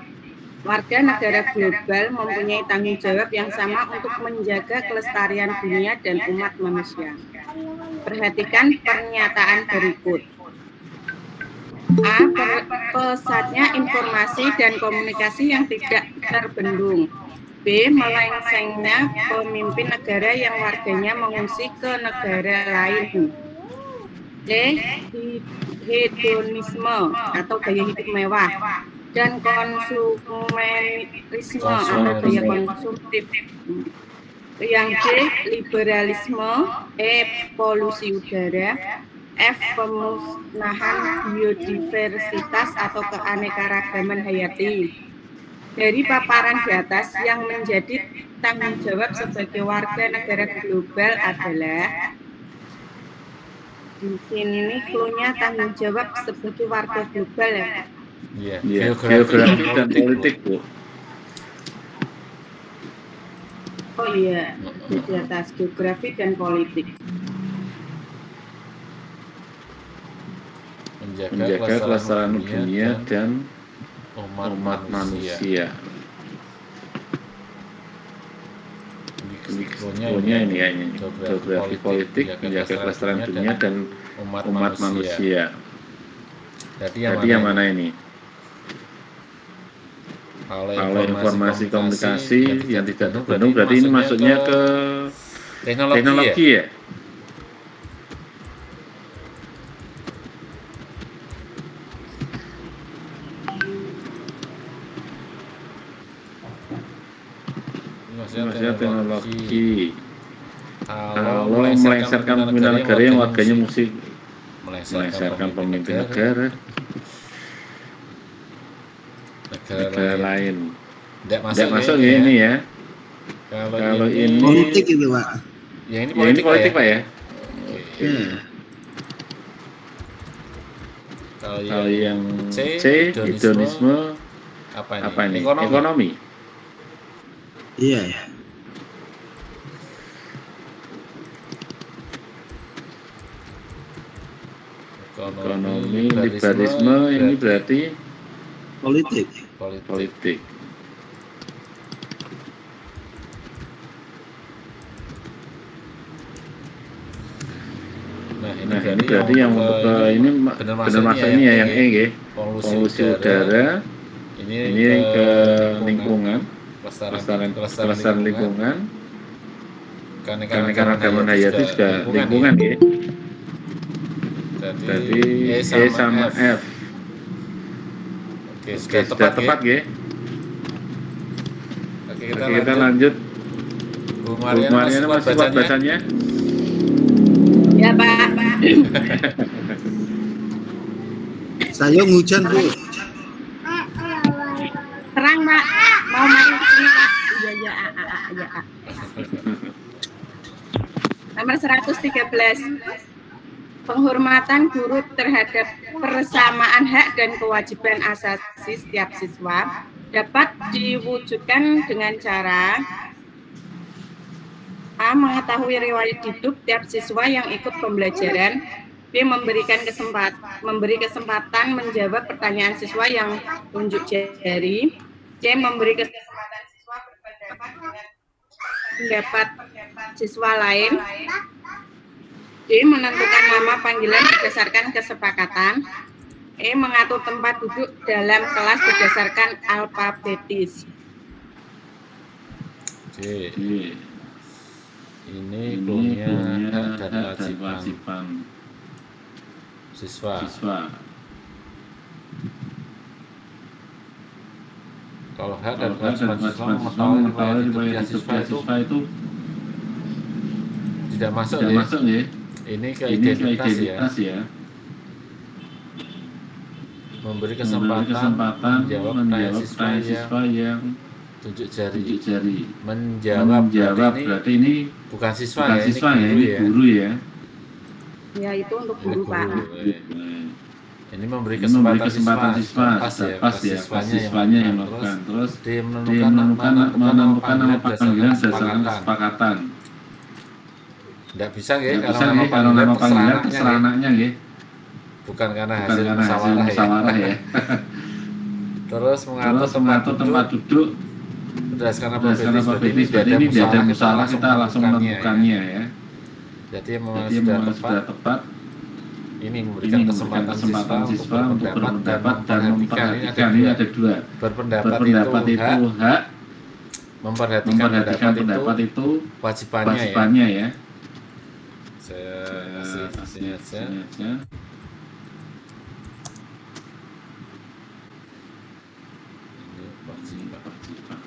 Warga negara global mempunyai tanggung jawab yang sama untuk menjaga kelestarian dunia dan umat manusia. Perhatikan pernyataan berikut. A. Pesatnya informasi dan komunikasi yang tidak terbendung. B. Melengsengnya pemimpin negara yang warganya mengungsi ke negara lain. C. Hedonisme atau gaya hidup mewah dan konsumerisme atau gaya konsumtif. Yang D. Liberalisme. E. Polusi udara. F. Pemusnahan biodiversitas atau keanekaragaman hayati. Dari paparan di atas, yang menjadi tanggung jawab sebagai warga negara global adalah, di sini clue-nya tanggung jawab sebagai warga global ya. Iya, geografi dan politik, Bu. Oh iya, di atas geografi dan politik. Menjaga kelestarian dunia dan umat manusia. Ini ini kayaknya geografi politik, menjaga kelestarian dunia dan umat manusia. Jadi yang mana ini? Kalau informasi komunikasi yang tidak terbendung berarti ini masuknya ke teknologi ya? Maksudnya teknologi. Kalau melengsarkan pemimpin negara yang warganya mesti melengsarkan pemimpin negara lain. Tidak masuk ya ini ya. Kalau ini politik itu, Pak. Ya ini politik, Pak ya. Kalau yang C, hedonisme apa ini? Ekonomi. Iya. Ekonomi, liberalisme ini berarti Politik. berarti yang untuk ini benar masuk ini ya yang E nggih. Polusi udara. Ini ke lingkungan, kelestarian lingkungan. Keanekaragaman hayati juga lingkungan ya. Jadi E sama F. Oke, sudah tepat ya. Oke, kita lanjut. Bu Mariana masih kuat bacanya? Ya, Pak. Saya hujan, Bu. Terang, Pak. Mau main ke sini, Pak. Iya. Nomor 113. Penghormatan guru terhadap persamaan hak dan kewajiban asasi setiap siswa dapat diwujudkan dengan cara A. Mengetahui riwayat hidup tiap siswa yang ikut pembelajaran. B. Memberi kesempatan menjawab pertanyaan siswa yang tunjuk jari. C. Memberi kesempatan siswa berpendapat dengan pendapat siswa lain. D. Menentukan nama panggilan berdasarkan kesepakatan. E. Mengatur tempat duduk dalam kelas berdasarkan alfabetis. C. Ini punya hak dan kewajiban siswa. Kalau hak dan kewajiban siswa mengetahui riwayat siswa itu tidak masuk ya. Ini ke identitas ya. Memberi kesempatan menjawab pertanyaan siswa yang tunjuk jari. Menjawab berarti ini bukan siswa ya, ini guru ya. Ya, itu untuk guru, Pak. Ini memberi kesempatan siswa pas siswanya yang melakukan. Terus dia menentukan nama panggilan berdasarkan kesepakatan. Tidak bisa kalau nama panggilan terserah anaknya nggih. Bukan karena hasil musyawarah ya. Terus mengatur tempat duduk berdasarkan alfabetis. Berarti ini tidak ada musyawarah, kita langsung menemukannya ya. Jadi memang sudah tepat. Ini memberikan kesempatan siswa untuk berpendapat dan memperhatikan. Ini ada dua. Berpendapat itu hak. Memperhatikan pendapat itu kewajibannya ya. Saya kasih aja. Ini kewajiban.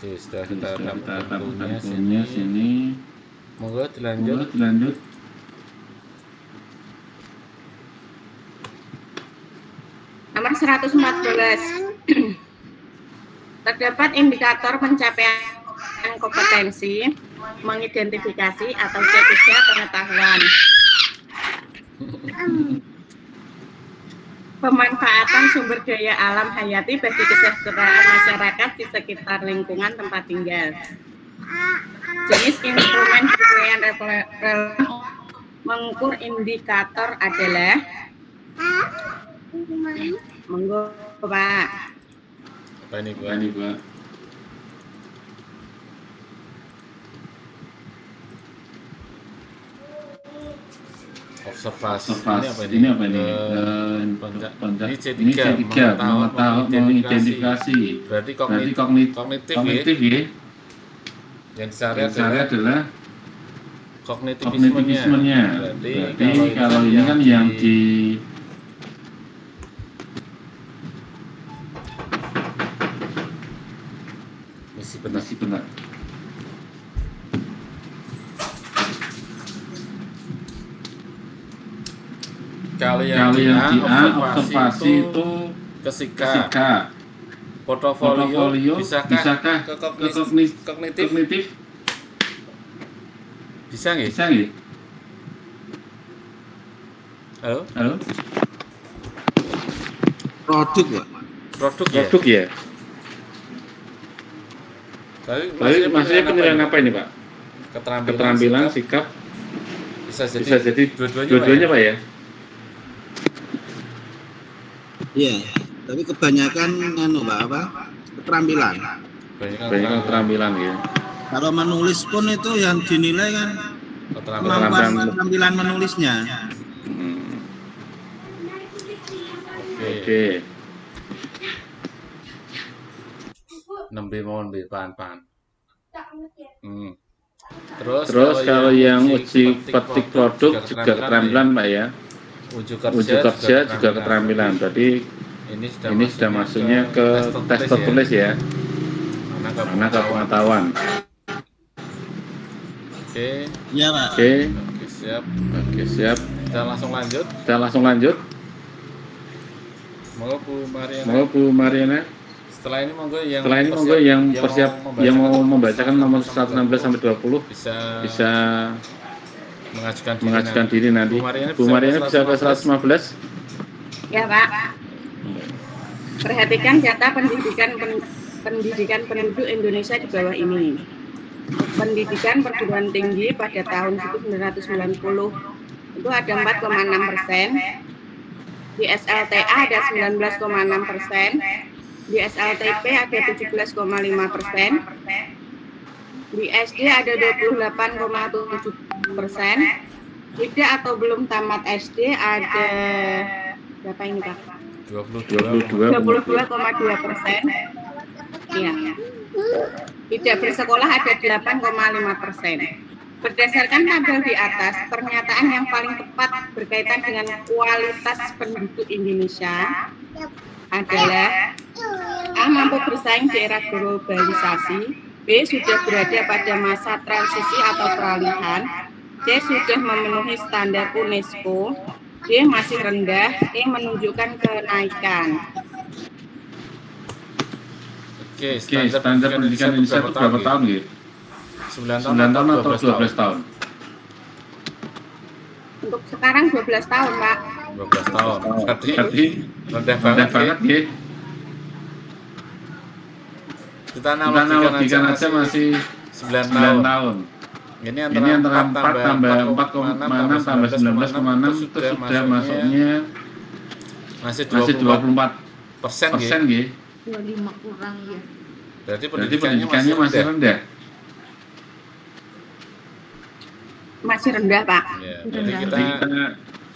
Oke, sudah kita tampilkan sini. Monggo dilanjut. Nomor 114. Terdapat indikator pencapaian kompetensi, mengidentifikasi atau C3 pengetahuan. Pemanfaatan sumber daya alam hayati bagi kesejahteraan masyarakat di sekitar lingkungan tempat tinggal. Jenis instrumen penilaian relevan mengukur indikator adalah monggo Pak. Apa ini Bu? Observasi. Ini apa ini? Ini C3 mengidentifikasi. Berarti kognitif ya. Yang dicari adalah kognitivismenya. Berarti kalau ini kan yang di misi benar. Kalau yang di A observasi itu kesika. Portofolio bisakah ke kognitif? Bisa nggih? Halo? Produk, Pak. Produk ya. Tapi maksudnya penilaian apa ini, Pak? Keterampilan, sikap, bisa jadi dua-duanya, Pak ya? Iya, tapi kebanyakan keterampilan. Kebanyakan keterampilan ya. Kalau menulis pun itu yang dinilai kan kemampuan keterampilan menulisnya. Oke. Nembe mohon pan. Terus kalau yang uji petik produk juga keterampilan, Pak ya. Uji kerja juga keterampilan. Berarti ini sudah masuknya ke tes tertulis ya. Karena ke pengetahuan. Oke. Iya, Pak. Oke, siap. Kita langsung lanjut. Monggo Bu Mariana. Setelah ini monggo yang yang mau membacakan nomor 116 sampai 20 bisa mengajukan diri nanti. Bu Mariana bisa ke 115? Ya, Pak. Perhatikan data pendidikan penduduk Indonesia di bawah ini. Pendidikan perguruan tinggi pada tahun 1990 itu ada 4,6%, di SLTA ada 19,6%, di SLTP ada 17,5%, di SD ada 28,7%, tidak atau belum tamat SD ada berapa ini, Pak? 22,2%. Ya. Tidak bersekolah ada 8,5%. Berdasarkan tabel di atas, pernyataan yang paling tepat berkaitan dengan kualitas penduduk Indonesia adalah A. Mampu bersaing di era globalisasi, B. Sudah berada pada masa transisi atau peralihan, C. Sudah memenuhi standar UNESCO, D. Masih rendah, E. Menunjukkan kenaikan. Oke, standar pendidikan Indonesia itu berapa tahun gitu? 9 tahun atau 12 tahun? Untuk sekarang 12 tahun, Pak. 12 tahun. Berarti rendah banget ya. Kita analogikan aja masih 9 tahun. Ini antara 4 tambah 4,6 tambah 19,6 itu sudah masuknya masih 24% gitu. 25 kurang ya. Berarti pendidikannya masih rendah. Masih rendah, Pak. Ya, jadi kita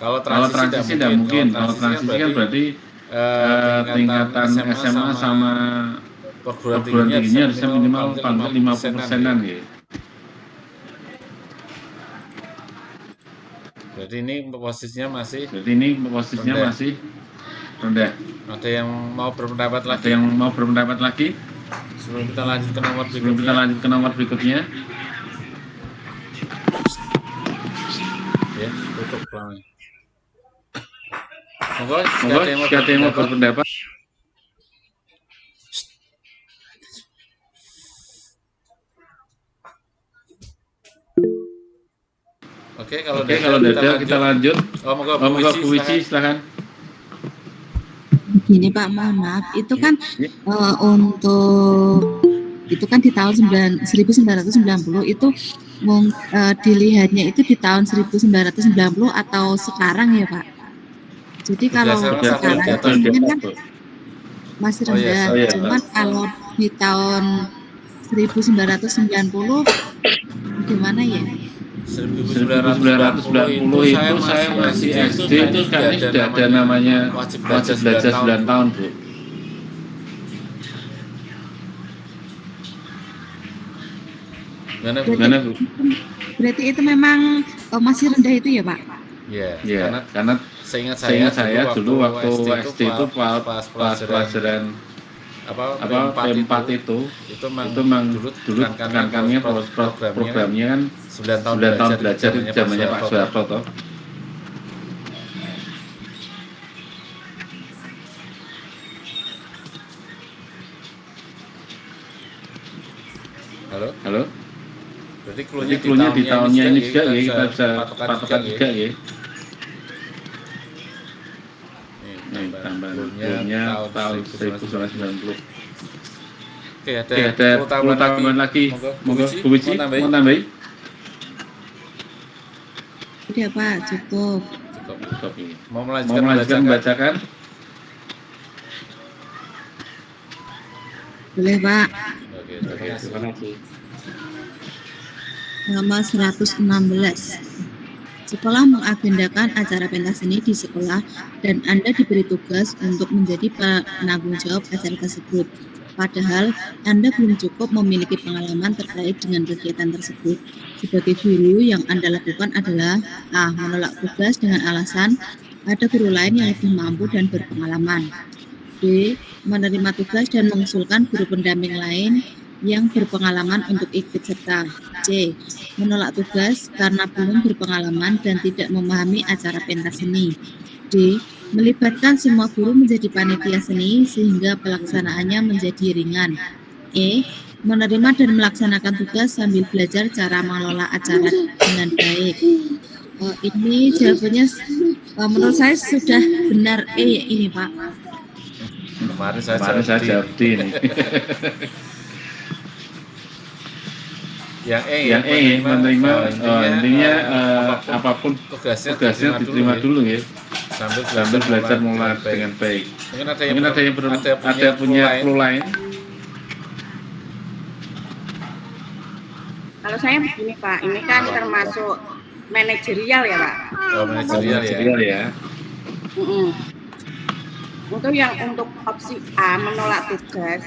kalau transisi tidak mungkin. Kalau transisi kan berarti tingkatan SMA sama perguruan tingginya harusnya minimal paling 50%-an gitu. Jadi ini posisinya masih rendah. Ada yang mau berpendapat lagi? Sebelum kita lanjut ke nomor berikutnya. Ya, tutup pelan. Monggo, siapa yang mau berpendapat? Oke, kalau ada kita lanjut. Monggo Bu Wici, silakan. Begini Pak, mohon maaf, itu kan untuk itu kan di tahun 1990 itu dilihatnya itu di tahun 1990 atau sekarang ya Pak? Jadi kalau sekarang itu kan masih rendah, cuman kalau di tahun 1990 gimana ya? 1990 itu saya masih SD, itu kayaknya sudah ada namanya wajib belajar 9 tahun, Bu. Gimana, Bu? Berarti itu memang masih rendah itu ya, Pak? Iya, karena seingat saya dulu waktu SD itu pas pelajaran P4 itu memang dulu tekankannya programnya kan 9 tahun belajar itu zamannya Pak Soeharto toh. Halo? Berarti cluenya di tahunnya ini juga ya, kita bisa patokan juga ya. Ini tambahan cluenya tahun 1990. Oke, ada 10 tambahan lagi. Monggo Bu Wici mau tambahin? Udah Pak, cukup. Cukup. Mau Mau melanjutkan melanjutkan membacakan? Boleh Pak. Oke, Terima kasih. Halaman 116. Sekolah mengagendakan acara pentas seni di sekolah dan Anda diberi tugas untuk menjadi penanggung jawab acara tersebut. Padahal Anda belum cukup memiliki pengalaman terkait dengan kegiatan tersebut. Sebagai guru, yang Anda lakukan adalah A. Menolak tugas dengan alasan ada guru lain yang lebih mampu dan berpengalaman. B. Menerima tugas dan mengusulkan guru pendamping lain yang berpengalaman untuk ikut serta. C. Menolak tugas karena belum berpengalaman dan tidak memahami acara pentas seni. D. Melibatkan semua guru menjadi panitia seni sehingga pelaksanaannya menjadi ringan. E. Menerima dan melaksanakan tugas sambil belajar cara mengelola acara dengan baik. Ini jawabannya menurut saya sudah benar ini Pak. Kemarin saya jawab D ini. Yang menerima intinya apapun tugasnya diterima dulu ya. Sambil belajar mengelola dengan baik. Mungkin ada yang punya clue lain. Kalau saya begini Pak, ini kan termasuk manajerial ya Pak. Oh, manajerial ya. Untuk opsi A, menolak tugas,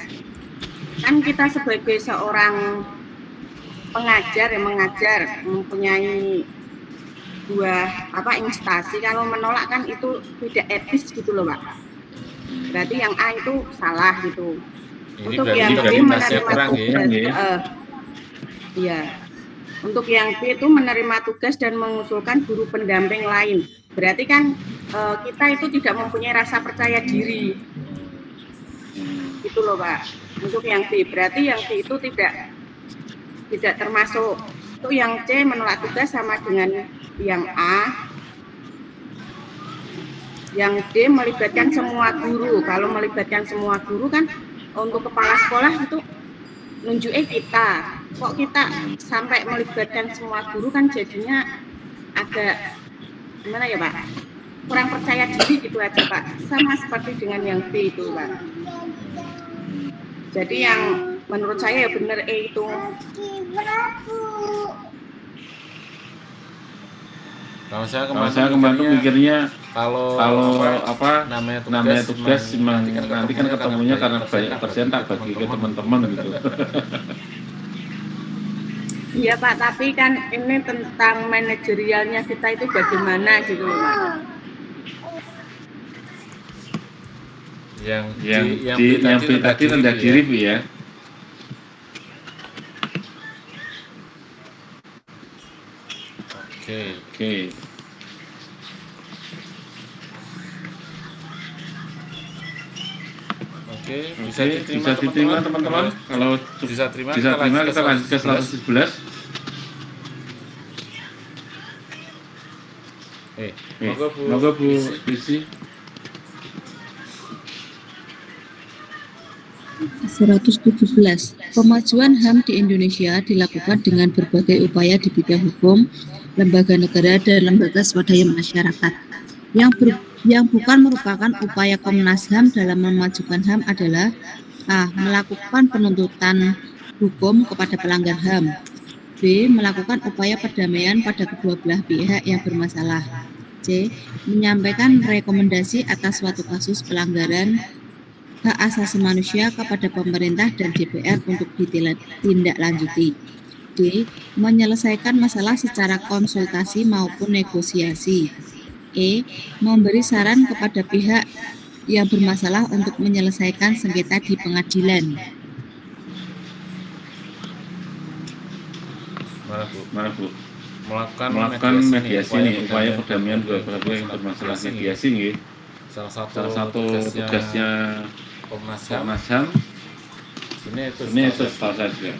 kan kita sebagai seorang pengajar yang mengajar mempunyai instansi, kalau menolak kan itu tidak etis gitu loh Pak. Berarti yang A itu salah gitu. Untuk yang B menerima tugas, untuk yang B itu menerima tugas dan mengusulkan guru pendamping lain. Berarti kan kita itu tidak mempunyai rasa percaya diri. Gitu loh Pak. Untuk yang B, berarti yang B itu tidak termasuk. Itu yang C menolak tugas sama dengan yang A. Yang D melibatkan semua guru. Kalau melibatkan semua guru kan untuk kepala sekolah itu nunjuknya kita. Kok kita sampai melibatkan semua guru kan jadinya agak gimana ya Pak? Kurang percaya diri gitu aja Pak. Sama seperti dengan yang B itu Pak. Jadi yang menurut saya ya benar E itu. Kalau saya kemarin mikirnya kalau namanya tugas nanti kan ketemunya karena banyak kerjaan tak bagi ke teman-teman gitu. Iya Pak, tapi kan ini tentang manajerialnya kita itu bagaimana gitu loh Pak. Yang B tadi rendah diri Bu ya. Oke. Bisa diterima teman-teman. Kalau bisa terima kita lanjut ke 111. Monggo Bu Wici. 117. Pemajuan HAM di Indonesia dilakukan dengan berbagai upaya di bidang hukum, lembaga negara dan lembaga swadaya masyarakat. Yang bukan merupakan upaya Komnas HAM dalam memajukan HAM adalah A. Melakukan penuntutan hukum kepada pelanggar HAM. B. Melakukan upaya perdamaian pada kedua belah pihak yang bermasalah. C. Menyampaikan rekomendasi atas suatu kasus pelanggaran hak asasi manusia kepada pemerintah dan DPR untuk ditindaklanjuti. D. Menyelesaikan masalah secara konsultasi maupun negosiasi. E. Memberi saran kepada pihak yang bermasalah untuk menyelesaikan sengketa di pengadilan. Mana Bu? Melakukan mediasi nih, upaya perdamaian dua belah pihak yang bermasalah, mediasi nih. Salah satu tugasnya Komnas HAM. Ini itu setahu saya.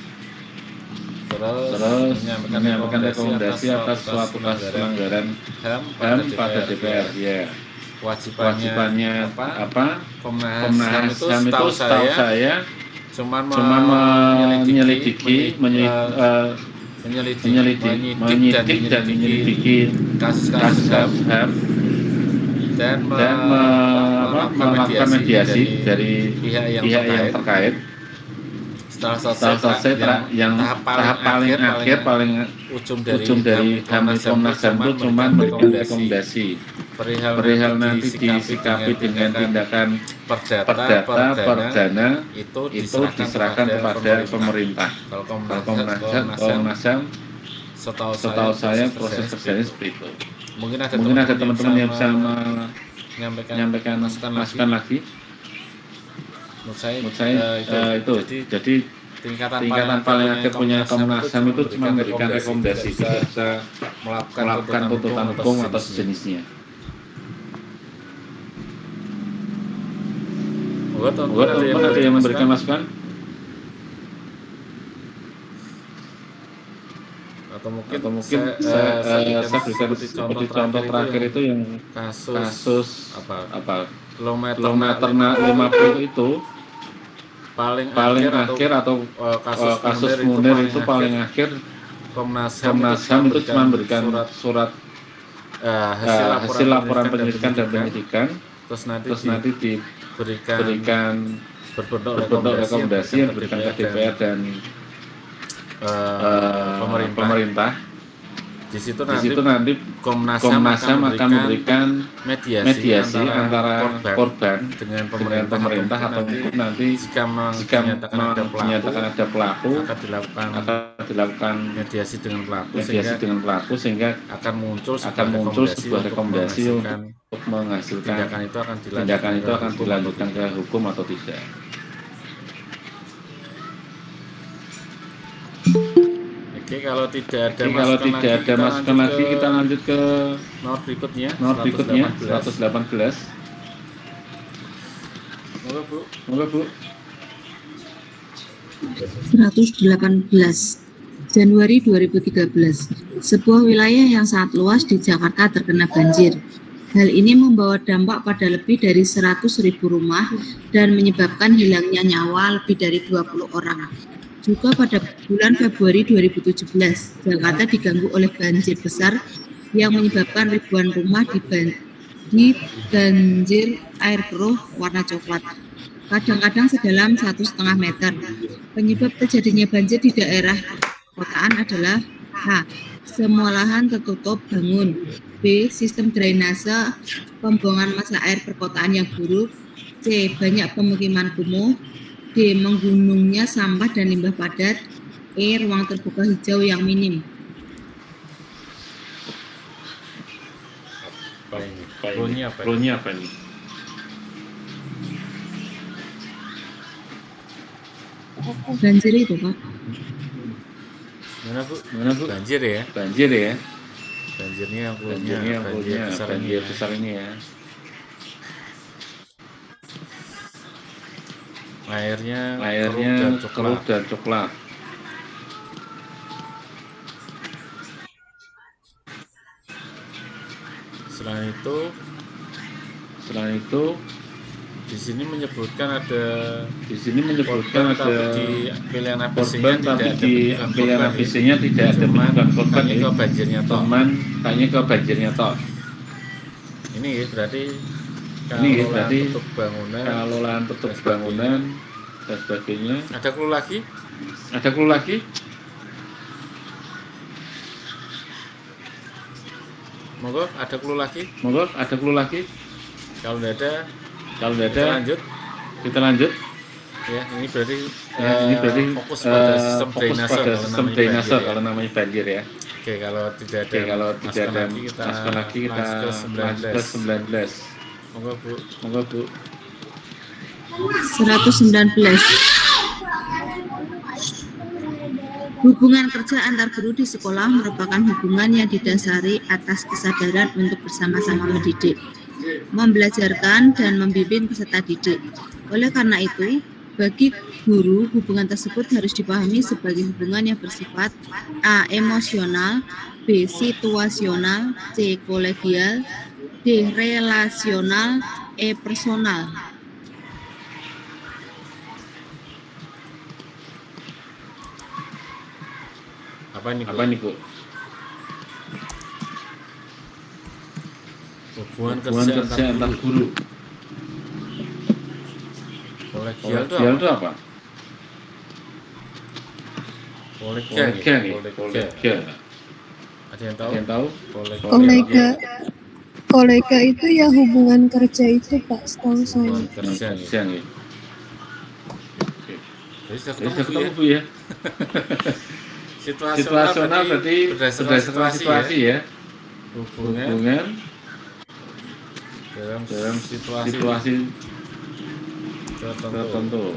Terus menyampaikan rekomendasi atas suatu kasus pelanggaran HAM pada DPR. Ya. Kewajibannya apa? Komnas HAM itu setahu saya cuman menyelidiki dan menyelidiki kasus HAM dan melakukan mediasi dari pihak yang terkait. Setelah selesai yang tahap paling akhir paling ujung dari Komnas HAM itu cuma memberikan rekomendasi perihal nanti disikapi dengan tindakan perdata perdana itu diserahkan kepada pemerintah. Kalau Komnas HAM setahu saya proses kerjanya seperti itu. Mungkin ada teman-teman yang bisa menyampaikan masukan lagi. Menurut saya itu jadi tingkatan paling akhir punya Komnas HAM itu cuma memberikan rekomendasi, tidak bisa melakukan tuntutan hukum atau sejenisnya. Teman-teman ada yang memberikan masukan? Atau mungkin saya berikan seperti contoh terakhir itu yang kasus kilometer 50 itu paling akhir atau kasus Munir itu paling akhir. Komnas HAM itu cuma memberikan surat hasil laporan penyelidikan dan penyidikan, terus nanti diberikan berbentuk rekomendasi yang diberikan ke DPR dan pemerintah. Di situ nanti Komnas HAM akan memberikan mediasi antara korban dengan pemerintah atau nanti jika menyatakan ada pelaku akan dilakukan mediasi dengan pelaku sehingga akan muncul sebuah rekomendasi untuk menghasilkan tindakan itu akan dilanjutkan ke hukum atau tidak. Oke, kalau tidak ada masukan lagi, kita lanjut ke nomor berikutnya 118. Moga Bu. 118 Januari 2013, sebuah wilayah yang sangat luas di Jakarta terkena banjir. Hal ini membawa dampak pada lebih dari 100.000 rumah dan menyebabkan hilangnya nyawa lebih dari 20 orang. Juga pada bulan Februari 2017, Jakarta diganggu oleh banjir besar yang menyebabkan ribuan rumah dibanjir air keruh warna coklat, kadang-kadang sedalam 1,5 meter. Penyebab terjadinya banjir di daerah perkotaan adalah A. Semua lahan tertutup bangun, B. Sistem drainase pembuangan massa air perkotaan yang buruk, C. Banyak pemukiman kumuh, D. Menggunungnya sampah dan limbah padat, E. Ruang terbuka hijau yang minim. Ronya apa ini? Banjir itu, Pak. Mana Bu? Banjir ya. Banjirnya banjir besar ini ya. Airnya keruh dan coklat. Selain itu di sini menyebutkan ada korban, di pilihan ABC-nya tidak ada korban, ke banjirnya toh. Tanya ke banjirnya toh. Ini berarti kalau lahan tutup bangunan dan sebagainya. Ada clue lagi? Monggo, ada clue lagi? Kalau tidak ada, kita lanjut. Ya, ini berarti fokus pada sistem drainase kalau namanya banjir ya. Oke, kalau tidak ada masukan lagi, kita lanjut ke 19. Monggo Bu. 119. Hubungan kerja antar guru di sekolah merupakan hubungan yang didasari atas kesadaran untuk bersama-sama mendidik, membelajarkan, dan membimbing peserta didik. Oleh karena itu, bagi guru, hubungan tersebut harus dipahami sebagai hubungan yang bersifat A. Emosional, B. Situasional, C. Kolegial, D. Relasional, E. Personal. Apa ini, Bu? Apa ini, Bu? Hubungan Hubungan kerja antar guru. Kolegial Kolegial itu itu apa? apa? Kolega. Kolega. Ada yang tahu? Ada yang tahu? Kolega itu ya hubungan kerja itu Pak, setahu saya. Hubungan kerja. Nih. Jadi sudah Jadi ketemu, ketemu, Bu, Bu, ya. Situasional berarti berdasarkan situasi ya. Hubungan dalam situasi tertentu.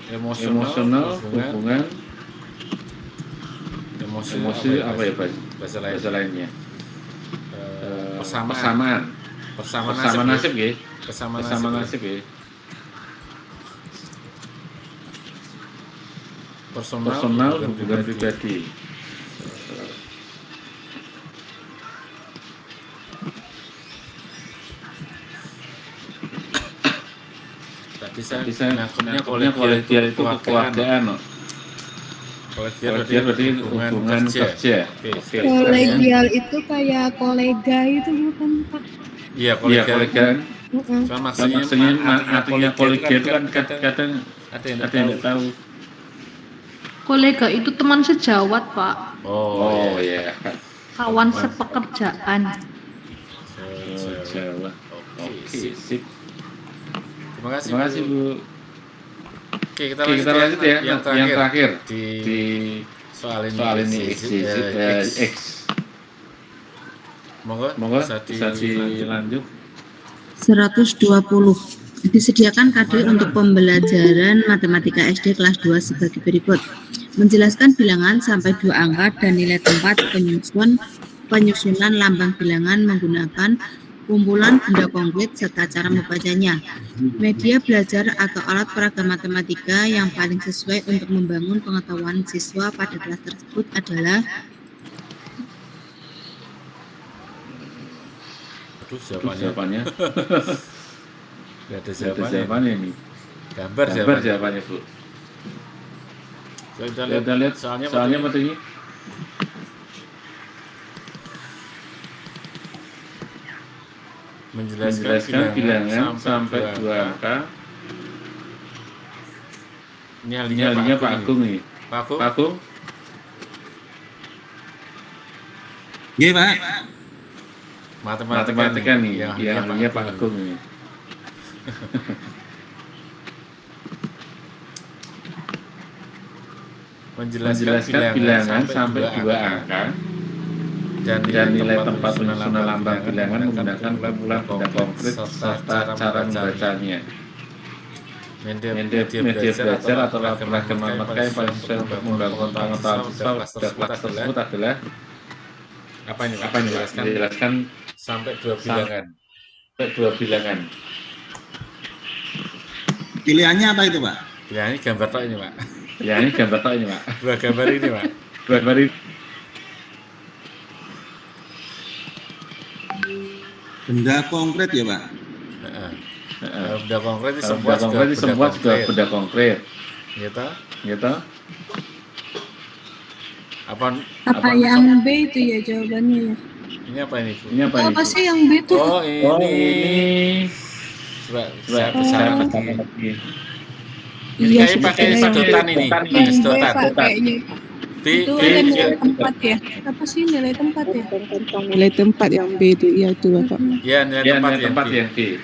Emosional, hubungan emosi apa ya bahasa lainnya? Persamaan nasib ya. Persamaan nasib ya. Personal hubungan pribadi. Tadi saya nangkepnya kolegial itu kekeluargaan. Kolegial berarti hubungan kerja. Oke. Kolegial itu kayak kolega itu bukan Pak? Iya, kolega. Heeh. Maksudnya artinya kolegial itu kan kadang ada yang tidak tahu. Kolega itu teman sejawat, Pak. Oh ya. Kawan sepekerjaan. Jawa. Oke, sip. Terima kasih, Bu. Oke, kita lanjut ya. Yang terakhir di soal ini X. Monggo bisa dilanjut. 120. Disediakan KD untuk pembelajaran matematika SD kelas 2 sebagai berikut. Menjelaskan bilangan sampai 2 angka dan nilai tempat penyusunan lambang bilangan menggunakan kumpulan benda konkret serta cara membacanya. Media belajar atau alat peraga matematika yang paling sesuai untuk membangun pengetahuan siswa pada kelas tersebut adalah jawabannya. Gak ada jawabannya ini. Gambar jawabannya, Bu. Kita lihat soalnya pentingnya. Menjelaskan bilangan sampai 2 angka. Ini ahlinya Pak Agung nih. Pak Pak Agung. Iya, Pak. Matematika nih. Yang ahlinya Pak Agung nih. Menjelaskan bilangan sampai 2 angka dan nilai tempat penyusunan lambang bilangan menggunakan kumpulan benda konkret serta cara membacanya. Media belajar atau peraga matematika yang paling sesuai untuk membangun pengetahuan siswa pada kelas tersebut adalah apa ini? Menjelaskan sampai 2 bilangan. Pilihannya apa itu, Pak? Pilihannya gambar tok ini, Pak. Ya, ini gambar tok ini, Pak. 2 gambar ini, Pak. 2 gambar ini. Benda konkret ya, Pak? Benda konkret itu semua juga benda konkret. Gitu. Apa yang B itu ya jawabannya ya? Ini apa ini, Bu? Apa sih yang B itu? Oh, ini. Coba saya lagi. Ini kayak pakai sedotan ini. Sedotan. Itu nilai tempat ya? Apa sih nilai tempat ya? Nilai tempat yang B itu, iya itu Bapak. Iya, nilai tempat yang B.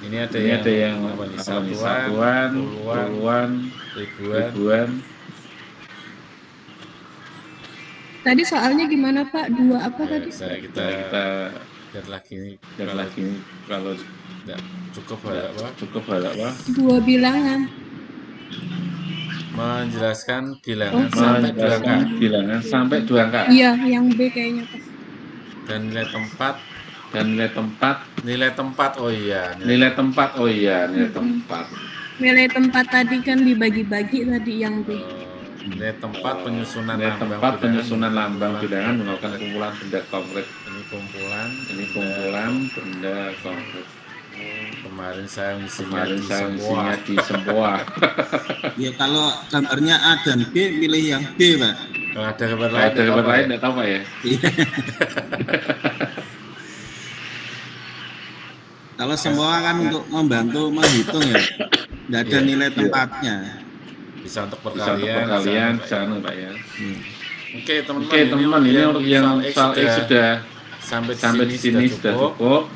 Ini ada yang apa nih? Satuan, puluhan, ribuan. Tadi soalnya gimana Pak? 2 apa tadi? Kita lihat lagi kalau tidak cukup hal apa? 2 bilangan. Menjelaskan bilangan sampai 2 angka. Iya, yang B kayaknya Pak. Dan nilai tempat. Nilai tempat tadi kan dibagi-bagi tadi yang B. Nilai tempat penyusunan lambang bilangan menggunakan kumpulan benda konkret. Ini kumpulan benda konkret. Kemarin saya Kemarin misinya saya di misinya semua. di semua. Ya kalau gambarnya A dan B, pilih yang B, Pak. Kalau ada gambar Kalau lain, ada gambar lain enggak tahu Pak ya. Iya. Kalau semua kan untuk membantu menghitung ya, nggak ada Iya. nilai tempatnya. bisa untuk Bisa untuk perkalian, perkalian, bisa bisa untuk- Pak ya. Oke teman-teman, Oke teman-teman, ini untuk yang soal X sudah sampai di sini sudah cukup.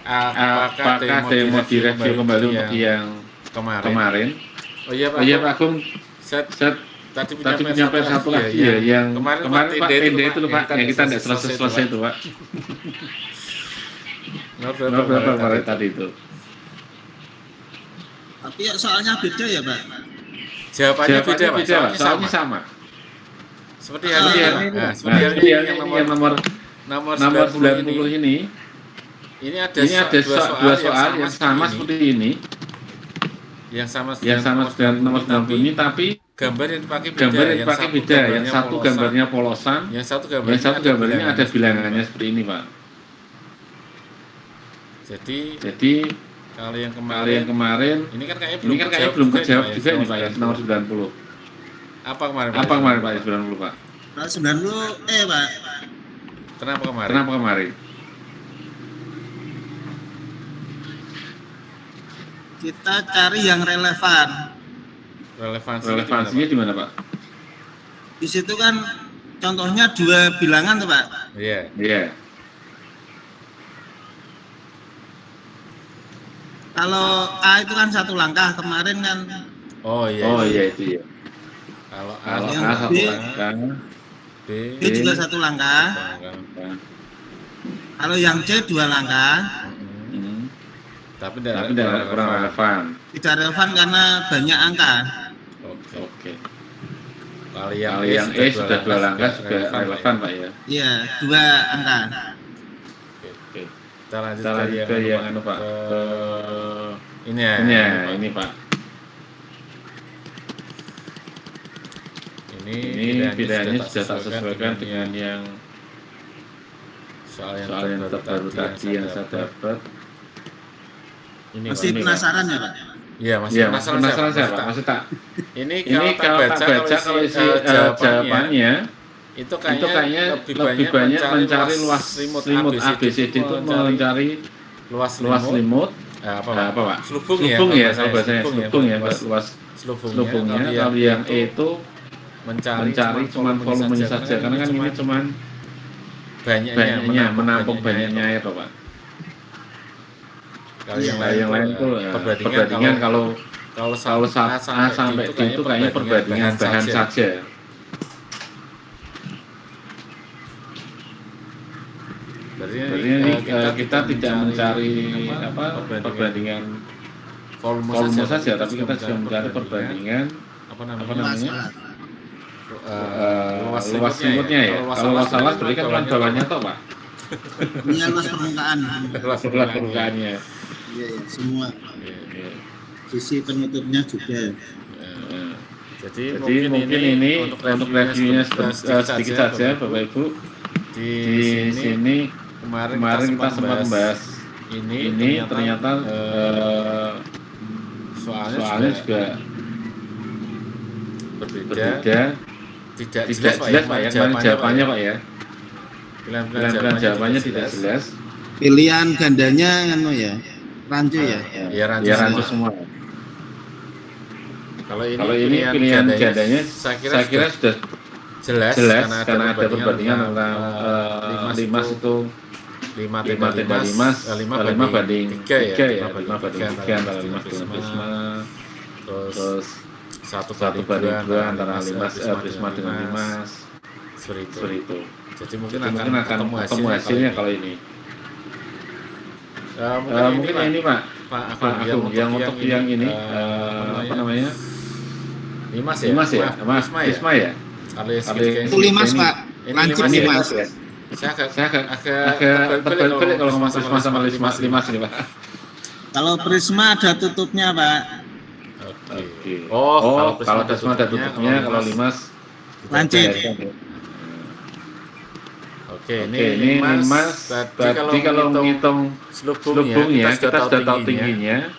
Apakah ada yang mau direview kembali untuk yang kemarin? Oh iya Pak, Oh iya Pak Agung, Saya tadi tadi penyampaian satu lagi ya, yang kemarin Pak Tende itu loh Pak, yang kita tidak selesai itu Pak. Berapa kemarin tadi itu? Tapi ya soalnya beda ya, Pak. Jawabannya beda Pak, soalnya sama. Seperti hari ini. Nah, seperti hari Seperti ini yang nomor 90 ini. Ini ada dua soal yang sama seperti ini. Yang sama dengan nomor 90 ini, tapi gambar yang dipakai beda. Yang satu gambarnya polosan, yang satu gambarnya ada bilangannya seperti ini, Pak. Jadi kalau yang kemarin ini kan kayaknya belum kejawab juga ini Pak, ya, nomor 90. Apa kemarin Pak, 90 Pak? Kalau 90 Pak. Kenapa kemarin? Kita cari yang relevan. Relevansinya di mana Pak? Di situ kan contohnya 2 bilangan tuh Pak. Iya. Kalau A itu kan 1 langkah, kemarin kan. Oh iya itu ya. Kalau yang A B, 1 langkah, B juga 1 langkah. Kalau yang C 2 langkah. Tapi kurang relevan. Tidak relevan karena banyak angka. Oke. Kalau yang E sudah 2 langkah sudah relevan Pak ya. Iya, 2 angka. Oke. Kita lanjut ke yang Pak. Ini Pak. Ini pilihannya sudah tak sesuaikan dengan yang soal yang terbaru tadi yang saya dapat. Masih penasaran ya Pak? Iya, masih penasaran saya Pak. Masih tak. Ini kalau tak baca kalau isi jawabannya itu kayaknya lebih banyak mencari luas limut ABCD itu mencari luas limut apa Pak? Selubung ya, kalau bahasanya selubung ya, luas selubungnya. Kalau yang E itu mencari cuma volumenya saja, karena kan ini cuma banyaknya menampung banyaknya air Pak. Kalau yang lain tuh perbandingan kalau A sampai D itu kayaknya perbandingan bahan saja. Berarti kita tidak mencari perbandingan volume saja, tapi kita juga mencari perbandingan luas limutnya ya. Kalau luas berarti kan bawahnya toh Pak. Ini luas permukaan. Luas permukaannya. Iya, semua. Sisi penutupnya juga. Jadi mungkin ini untuk reviewnya sedikit saja Bapak Ibu. Di sini kemarin kita sempat membahas ini ternyata soalnya juga berbeda. Tidak jelas Pak ya, jawabannya Pak ya. Pilihan jawabannya tidak jelas. Pilihan gandanya kan ya, rancu ya. Iya rancu semua. Kalau ini pilihan gandanya saya kira sudah jelas karena ada perbandingan antara Limas itu 5 banding 3 ya, 5 banding 3 antara Limas dengan Prisma, terus 1 banding 2 antara Prisma dengan Limas, seperti itu. Jadi mungkin akan ketemu hasilnya kalau ini. Mungkin ini Pak Agung yang untuk yang ini apa namanya? Limas ya? Prisma ya? Itu Limas Pak, lancip Limas. Saya agak terbalik kalau ngomong Prisma sama Limas ini Pak. Kalau Prisma ada tutupnya Pak. Oke. Kalau Prisma ada tutupnya, kalau Limas lancip. Oke, ini Mas, tadi kalau menghitung selubung ya, kita sudah tahu tingginya.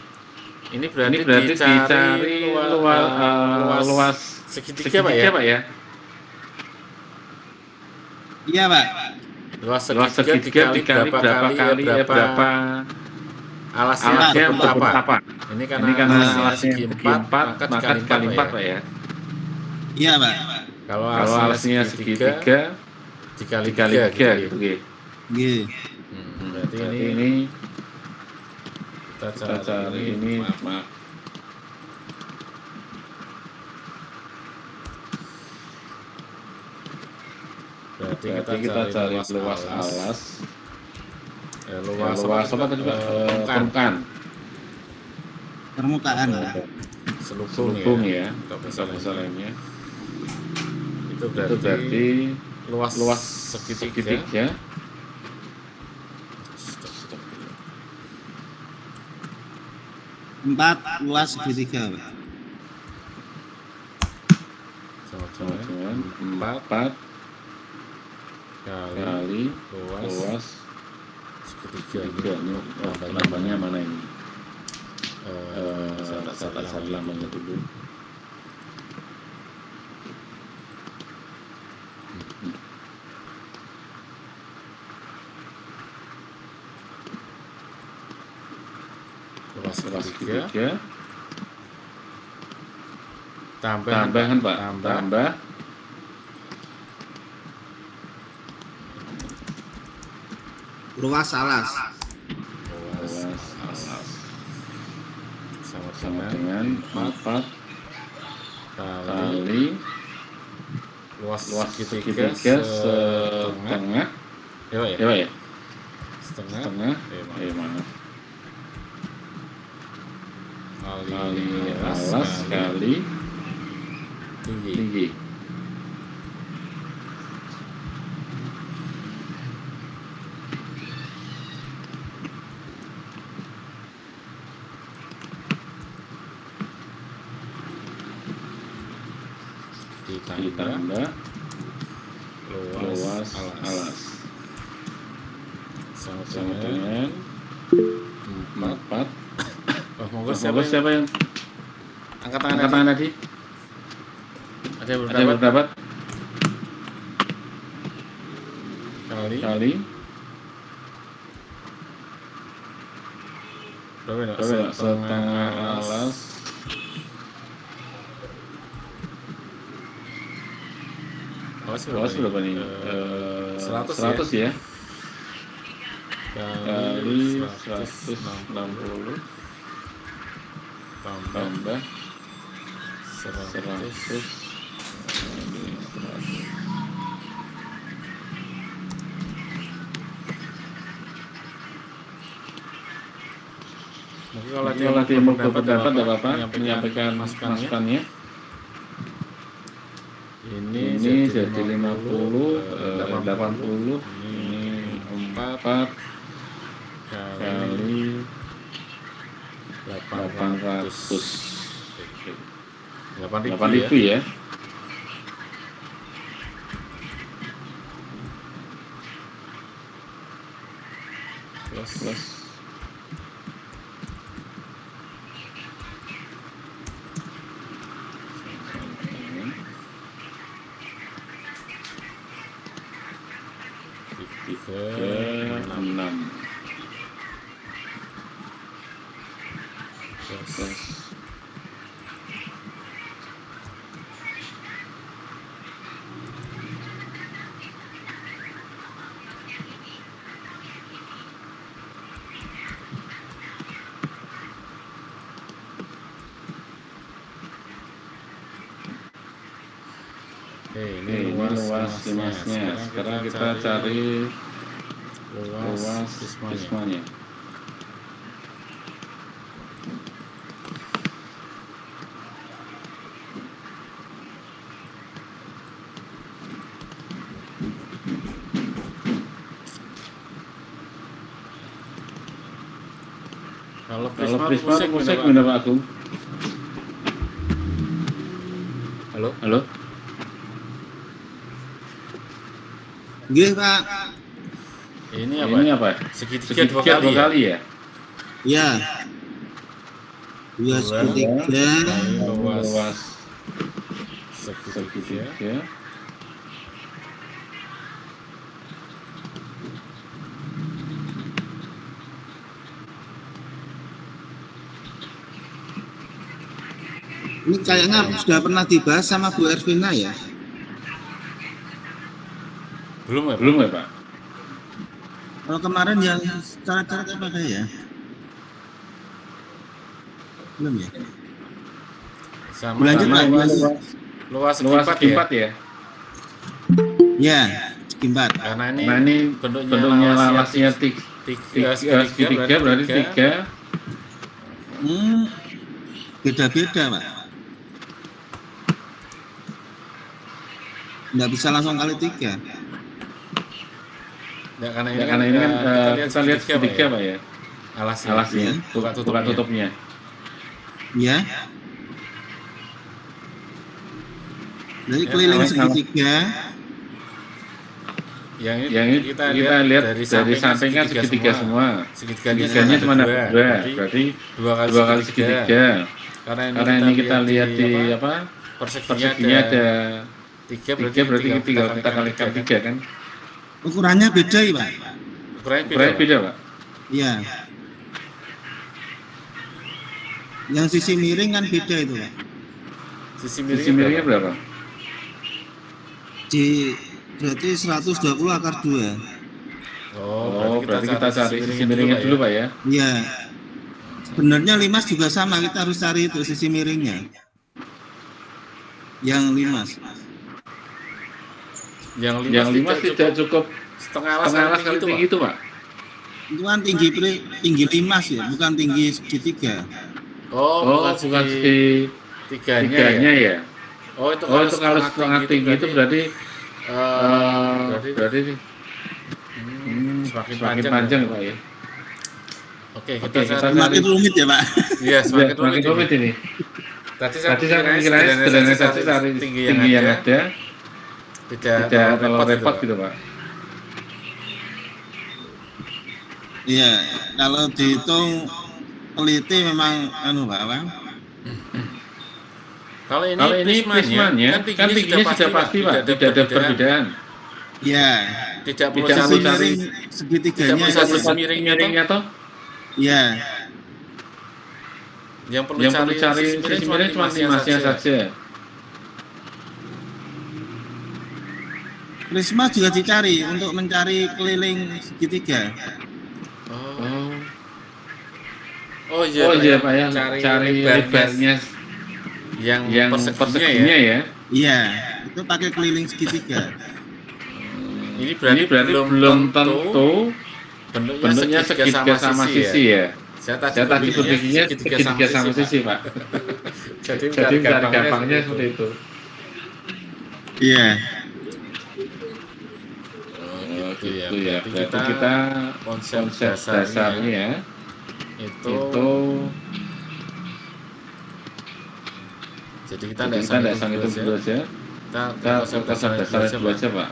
Ini berarti dicari luas segitiga Pak ya? Iya, Pak. Luas segitiga dikali berapa alasnya untuk apa? Ini karena alasnya segi 4, maka dikali 4 Pak ya? Iya, Pak. Kalau alasnya segitiga dikali 3 gitu. Iya. Berarti ini kita cari ini maaf. Berarti kita cari luas alas. Luas apa tadi Pak? Permukaan. Selubung ya. Besarannya. Itu berarti luas segitiga. Empat luas segitiga, Pak. Sama 4 kali luas segitiga. Ini lambangnya mana ini? Saya lambangnya dulu. Luas segitiga. Tambahan Pak. Tambah. Luas alas. Sama dengan 4 kali luas segitiga setengah. Ya. Setengah. Maaf. Kali alas kali tinggi. Ditambah luas alas sama dengan 4. Monggo siapa yang angkat tangan tadi? Ada yang berpendapat? Kali berapa? Setengah alas. Alas berapa nih? 100 ya? Kali 160 tambah 100. Mungkin kalau dia mau berpendapat tidak apa-apa, menyampaikan masukannya. Ini jadi 50, 80, ini 4 kali 8.000 ya. Plus ke 6. Ini luas luasnya. Sekarang kita cari luas prismanya. Kalau prisma musik bener Pak Agung. Halo? Nggih, Pak. Ini apa? Ini apa? Segitiga dua Segitiga kali ya? Iya. 2 segitiga. Luas segitiga. Ini kayaknya sudah pernah dibahas sama Bu Ervina ya? Belum ya, Pak? Kalau kemarin yang cara-cara apa ya? Belum ya? Sama Lanjut Pak. luas sekipat ya? Ya, sekipat. Karena ini bentuknya lalasnya segitiga berarti 3. Beda-beda, Pak. Nggak bisa langsung kali 3. Ya, karena ini kan kita lihat segitiga Pak ya. Alasnya, buka tutupnya. Ya. Jadi keliling segitiga. Yang kita lihat dari samping kan segitiga semua. Segitiganya cuma ada 2, berarti 2 kali segitiga. Karena ini kita lihat di persegi ada 3, berarti tinggal kita kalikan 3 kan. Ukurannya beda ya, Pak? Ukurannya beda, Pak? Iya. Yang sisi miring kan beda itu, Pak. Sisi miringnya berapa? Berarti 120 akar 2. Oh, berarti kita cari sisi miringnya dulu, Pak ya? Iya. Sebenarnya limas juga sama, kita harus cari itu sisi miringnya. Yang limas. Yang limas tidak cukup setengah alas kali tinggi itu, Pak? Itu kan tinggi limas ya, bukan tinggi segitiga. Oh, bukan segitiganya ya? Oh, itu kalau setengah tinggi itu berarti semakin panjang Pak ya. Oke, kita semakin rumit ya, Pak. Iya, semakin rumit ini. Tadi saya mengira sederhana saja cari tinggi yang ada. Tidak terlalu repot gitu, Pak. Iya, kalau dihitung teliti memang Pak. Kalau ini prismanya kan tingginya sudah pasti, Pak. Tidak ada perbedaan. Iya. Tidak perlu cari segitiganya. Tidak perlu miringnya toh? Iya. Yang perlu cari sisi miring cuma limasnya saja. Prisma juga dicari untuk mencari keliling segitiga. Oh iya Pak ya, cari lebarnya yang perseginya ya. Iya, itu pakai keliling segitiga. Ini berarti belum tentu bentuknya segitiga sama sisi ya. Saya tadi berpikirnya segitiga sama sisi, Pak. Jadi gampangnya seperti itu. Iya. Gitu ya. Berarti kita konsep dasarnya itu jadi kita tidak sang itu dulu aja. Kita konsep dasarnya dulu aja, Pak.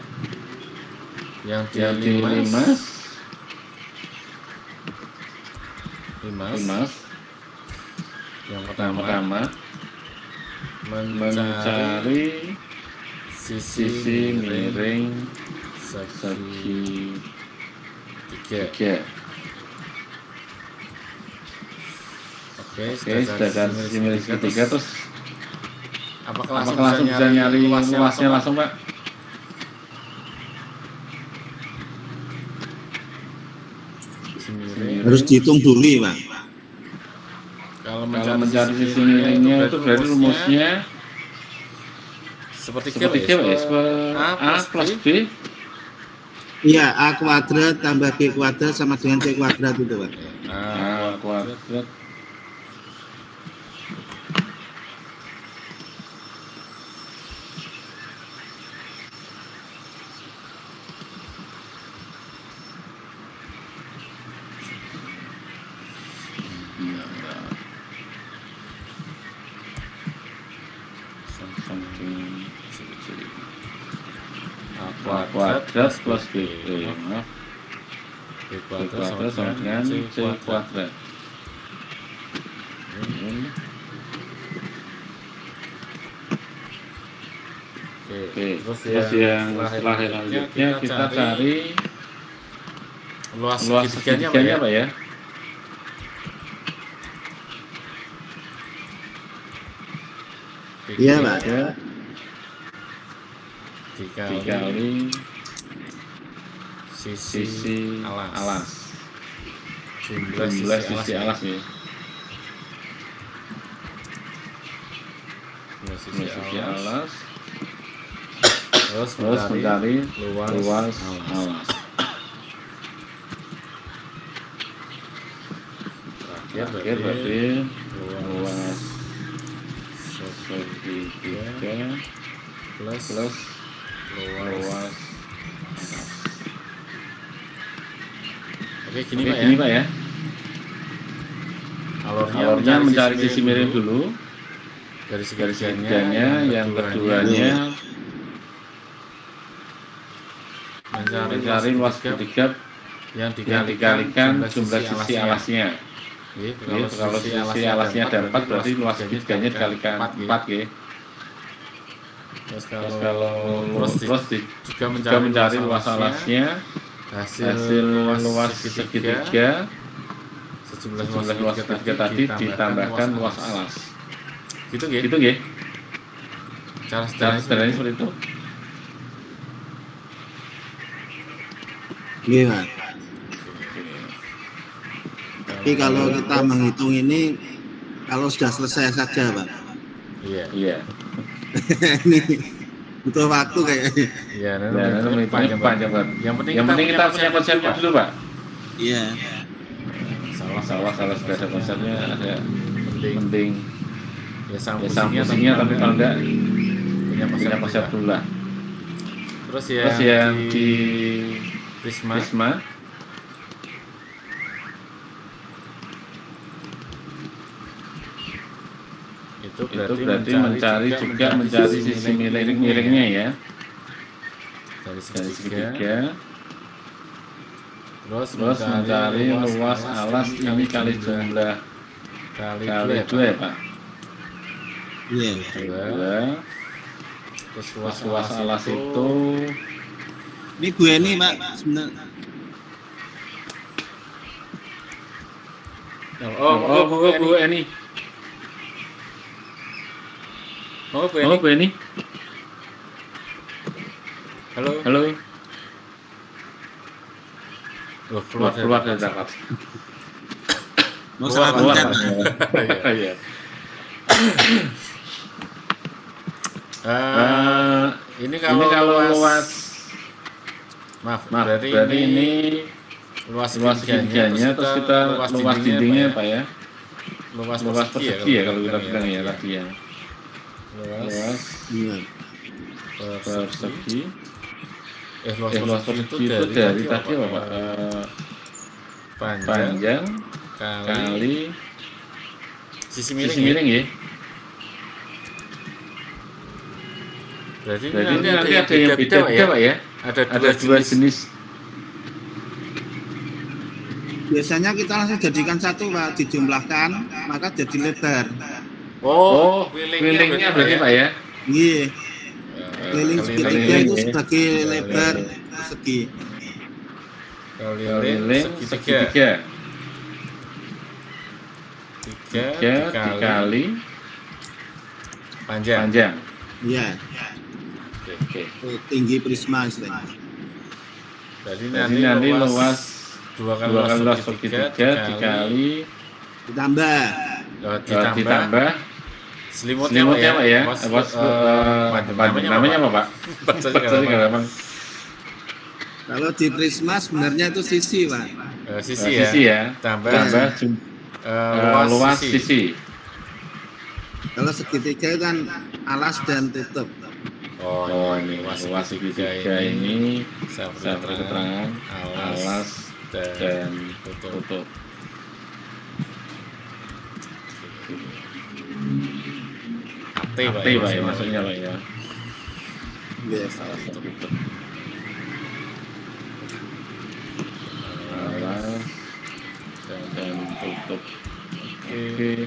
Yang di limas yang pertama mencari sisi miring segitiga. Oke, sudah cari sisi miring segitiga, terus apakah langsung bisa nyari luasnya langsung, Pak? Harus dihitung dulu, Pak. Kalau mencari sisi miringnya itu berarti rumusnya seperti A plus B. Iya, A kuadrat tambah B kuadrat sama dengan C kuadrat itu, Pak. A kuadrat kuadrat plus BB. B kuadrat sama dengan C kuadrat. Oke, terus yang selanjutnya kita cari luas segitiganya Pak ya. Iya Pak. Dikali sisi alas. Jumlah sisi alas ya. Sisi alas. Terus mencari luas alas. Terakhir berarti luas segitiga plus luas alas. Oke, gini Pak ya. Alurnya mencari sisi miring dulu. Dari segitiganya, yang keduanya mencari luas segitiga yang dikalikan jumlah sisi alasnya. Kalau sisi alasnya ada 4 berarti luas segitiganya dikalikan 4 ya. Terus kalau juga mencari luas alasnya, hasil luas segitiga sejumlah luas segitiga tadi ditambahkan luas alas. Gitu nggih. Cara sederhananya seperti itu. Iya. Tapi kalau kita menghitung ini kalau sudah selesai saja, Pak. Iya. Ini butuh waktu kayaknya. Iya, nanti panjang banget. Yang penting kita punya konsepnya dulu, Pak. Iya. Salah sudah ada konsepnya, ada penting. Ya fungsinya tapi kalau enggak punya konsep dulu lah. Terus yang di Prisma itu berarti mencari sisi miringnya ya. Dari segitiga. Terus mencari luas alas ini kali jumlah kali 2 ya Pak. Iya. Terus luas alas itu ini gue ini Pak sebenarnya. Bu Eni. Bu Eni. Halo. Keluar dari Jakarta. Mau salah pencet. Iya. Ini kalau luas maaf berarti ini luas segitiganya terus kita luas dindingnya Pak ya. Luas persegi ya kalau kita bilang ya tadi ya. Luas persegi. Luas persegi itu dari tadi apa Pak? Panjang kali sisi miring ya. Berarti nanti ada yang beda Pak ya? Ada dua jenis. Biasanya kita langsung jadikan satu Pak, dijumlahkan maka jadi lebar. Oh, keliling-nya berarti Pak ya? Iya. Keliling segitiga itu sebagai lebar persegi. Keliling segitiga. 3 dikali panjang. Iya. Oke. Tinggi prisma istilahnya. Jadi nanti luas 2 kali luas segitiga dikali ditambah selimutnya Pak ya. Namanya apa Pak? Kalau di prisma sebenarnya itu sisi Pak. Sisi ya. Tambah luas sisi. Kalau segitiga kan alas dan tutup. Oh ini luas segitiga ini saya beri keterangan alas dan tutup. AT Pak ya maksudnya Pak ya. Yes. Alas dan tutup. tutup. Oke.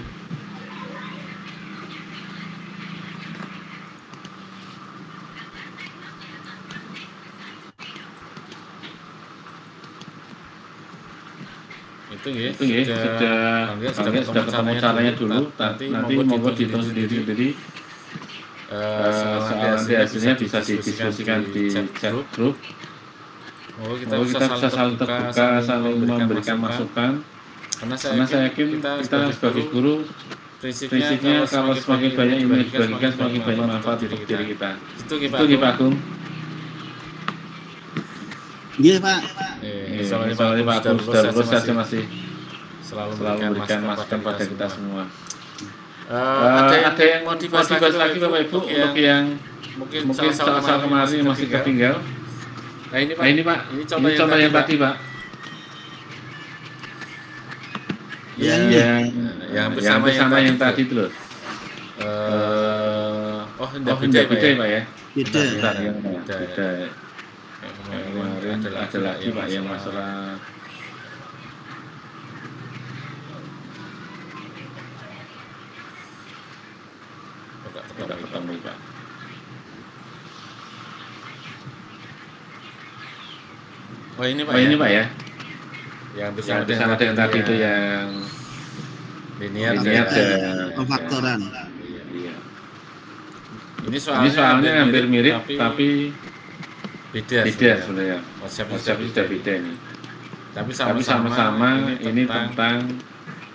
Itu ya, sudah ketemu caranya dulu. Nanti monggo dihitung sendiri. Soal nanti hasilnya bisa didiskusikan di chat grup. Kita bisa saling terbuka, saling memberikan masukan. Karena saya yakin kita sebagai guru, prinsipnya kalau semakin banyak ilmu yang dibagikan, semakin banyak manfaat untuk diri kita. Itu Pak Agung. Iya Pak. Soalnya Pak Agung sudah lulus saja masih selalu memberikan masukan pada kita semua. Ada yang mau dibahas lagi Bapak Ibu untuk yang mungkin soal kemarin masih tertinggal. Nah ini Pak, ini contoh yang tadi Pak. Yang bersama yang tadi itu loh. Tidak beda Pak ya? Beda. Kemarin ada lagi Pak yang masalah tidak ketemu Pak. Ini Pak ya. Yang bersama dengan tadi itu yang linear dan pemfaktoran. Iya. Ini soalnya hampir mirip tapi beda sebenarnya. Konsepnya sudah beda ini. Tapi sama-sama ini tentang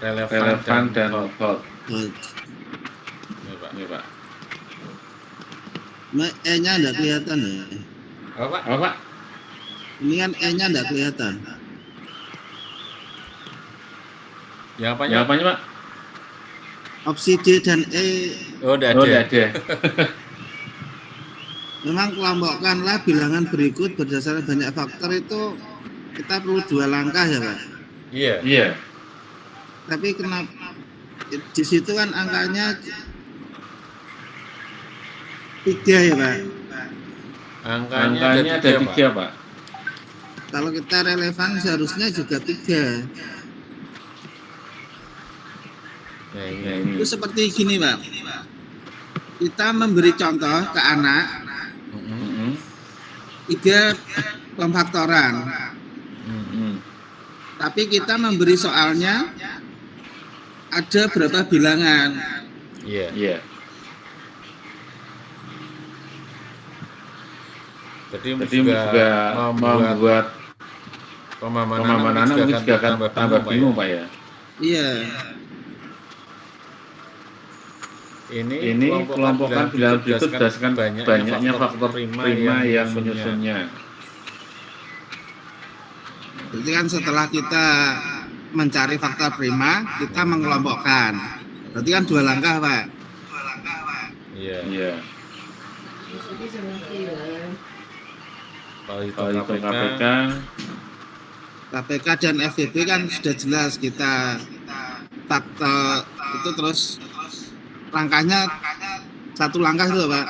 relevan dan hot. Ini Pak. E-nya enggak kelihatan ya? Apa Pak? Ini kan E-nya enggak kelihatan. Yang apanya Pak? Opsi D dan E. Enggak ada. Memang kelompokkanlah bilangan berikut berdasarkan banyak faktor itu kita perlu 2 langkah ya Pak? Iya. Tapi kenapa di situ kan angkanya 3 ya Pak? Angkanya ada 3 Pak. Kalau kita relevan seharusnya juga 3. Ini. Itu seperti gini Pak. Kita memberi contoh ke anak 3 pemfaktoran. Tapi kita memberi soalnya ada berapa bilangan. Iya. Jadi juga membuat pemahaman anak mungkin juga akan tambah bingung Pak ya. Iya. Ini kelompokan bilangan berikut berdasarkan banyaknya faktor prima yang menyusunnya. Jadi kan setelah kita mencari faktor prima, kita mengelompokkan. Berarti kan 2 langkah Pak. Iya. Kalau itu KPK dan FDP kan sudah jelas kita faktor itu terus langkahnya 1 langkah itu Pak.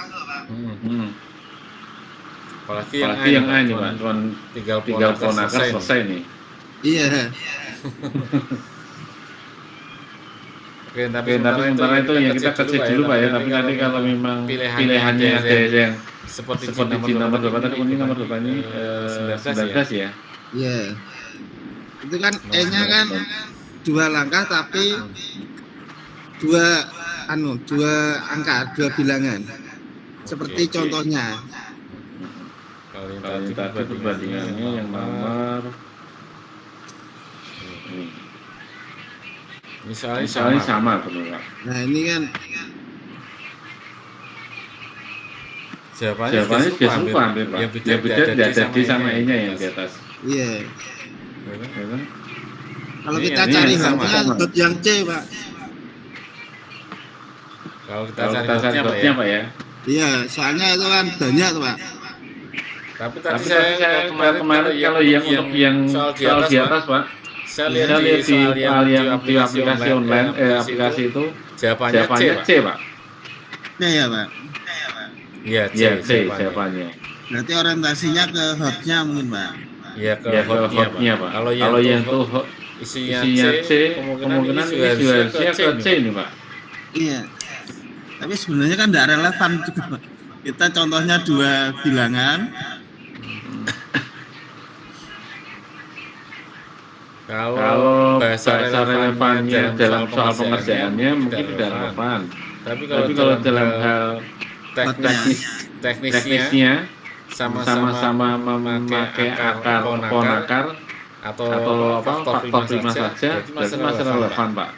Apalagi yang A ini Pak, cuma 3 pohon akar selesai nih. Iya. Oke, tapi sementara itu yang kita kecil dulu Pak ya, tapi nanti kalau memang pilihannya ada yang seperti di nomor berapa tadi, ini nomor berapa ini 19 ya? Iya. Itu kan E-nya kan 2 langkah tapi 2 angka, 2 bilangan. Seperti contohnya. Kalau tadi perbandingannya yang nomor misalnya sama benar Pak. Nah, ini kan jawabannya sudah hampir Pak. Yang beda tidak ada D sama E-nya yang di atas. Iya. Kalau kita cari hotnya yang C Pak. Kalau kita cari hotnya Pak ya. Iya, soalnya itu kan banyak tuh Pak. Tapi tadi saya kemarin kalau yang untuk yang soal di atas Pak, saya lihat di soal yang di aplikasi online, aplikasi itu jawabannya C Pak. Ya Pak. Iya C jawabannya. Berarti orientasinya ke hotnya mungkin Pak. Iya ke hotnya Pak. Kalau yang isinya C, kemungkinan ini harusnya ke C ini, Pak. Iya. Tapi sebenarnya kan tidak relevan juga, Pak. Kita contohnya 2 bilangan. Kalau bahasa relevannya dalam soal pengerjaannya mungkin tidak relevan. Tapi kalau dalam hal teknisnya sama-sama memakai akar, pohon akar, atau faktor prima saja, berarti masih relevan, Pak.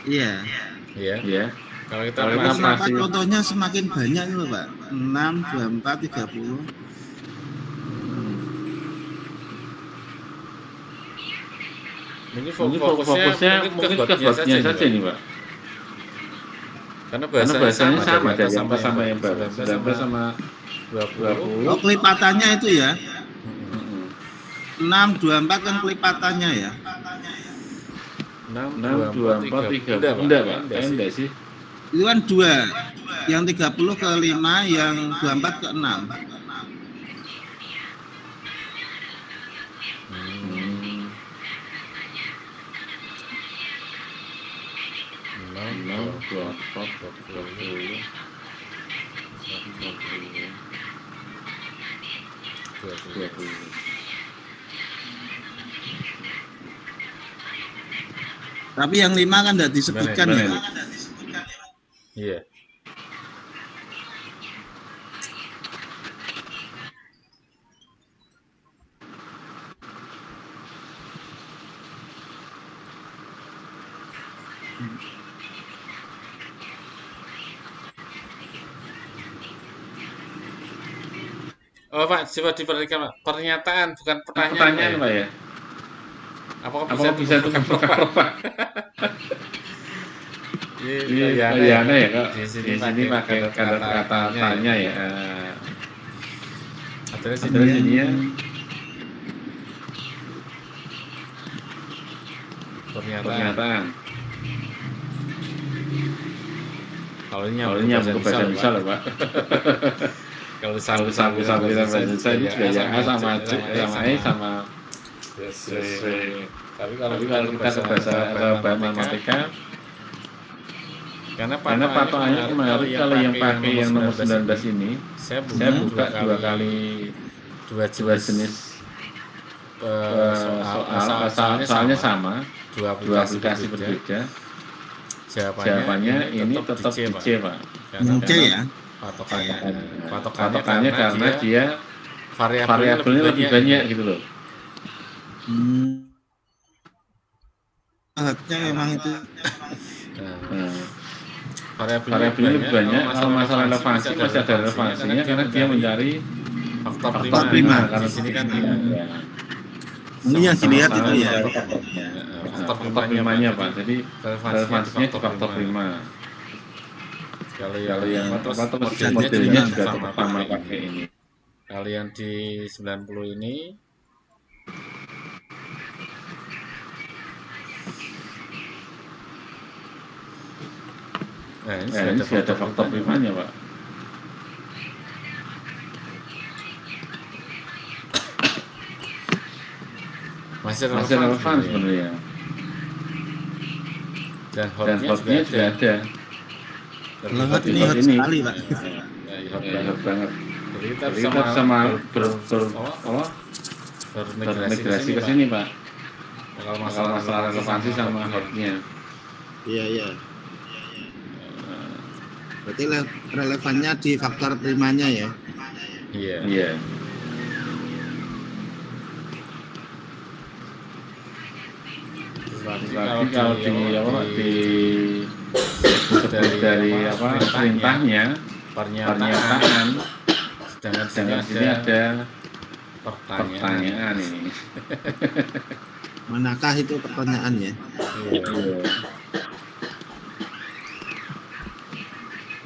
Iya. Iya. Kalau kita masih contohnya semakin banyak loh, Pak. 6, 24, 30. Ini fokusnya mungkin ke hotnya saja nih, Pak. Karena bahasanya sama dari yang sama yang baru. 19 sama 20. Oh, kelipatannya itu ya. 6, 24 kan kelipatannya ya. 6, 24, 30. Enggak, Pak. Enggak sih. Itu kan 2. Yang 30 ke 5, yang 24 ke 6. Tapi yang 5 kan tidak disebutkan ya. Iya. Oh, Pak, coba diperhatikan, Pak. Pernyataan bukan pertanyaan, Pak ya. Apakah bisa tukar Pak? Iya, ya, Kak. Di sini pakai kata-katanya ya. Terus sininya pernyataan. Kalau ini buku bahasa Indonesia loh, Pak. Kalau sambil bahasa Indonesia ini juga ya A sama E sama tapi kalau kita ke bahasa matematika karena patokannya kemarin kalau yang pakai yang nomor 19 ini saya buka 2 kali dua jenis soalnya sama, 2 aplikasi berbeda. Jawabannya ini tetap di C, Pak. C ya. Patokannya karena dia variabelnya lebih banyak gitu loh. Memang itu. Variabelnya lebih banyak. Kalau masalah relevansi masih ada relevansinya karena dia mencari faktor prima. Karena di sini kan ini yang dilihat itu ya. Faktor primanya, Pak. Jadi relevansinya di faktor prima. Kalau yang modelnya juga sama pakai ini. Kalau yang di 90 ini ini sudah ada faktor primanya, Pak. Masih relevan sebenarnya. Dan hotnya juga ada. Hot ini hot sekali, Pak. Hot banget. Jadi kita sama bermigrasi ke sini, Pak. Kalau masalah relevansi sama hotnya. Iya. Berarti relevannya di faktor primanya ya? Iya. Kalau dari perintahnya pernyataan, sedangkan sini ada pertanyaan ini. Manakah itu pertanyaan ya? Iya.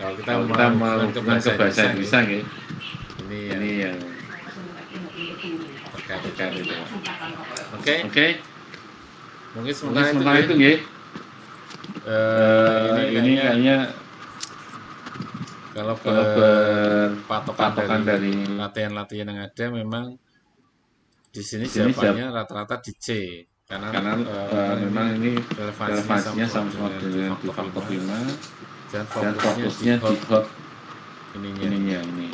Kalau kita mau ke bahasa Indonesia gitu. Ini yang terkait itu. Oke. Mungkin sementara itu nggih. Ini kayaknya kalau patokan dari latihan-latihan yang ada memang Di sini jawabannya rata-rata di C karena memang ini relevansinya sama dengan di faktor 5 dan fokusnya di hot ininya ini.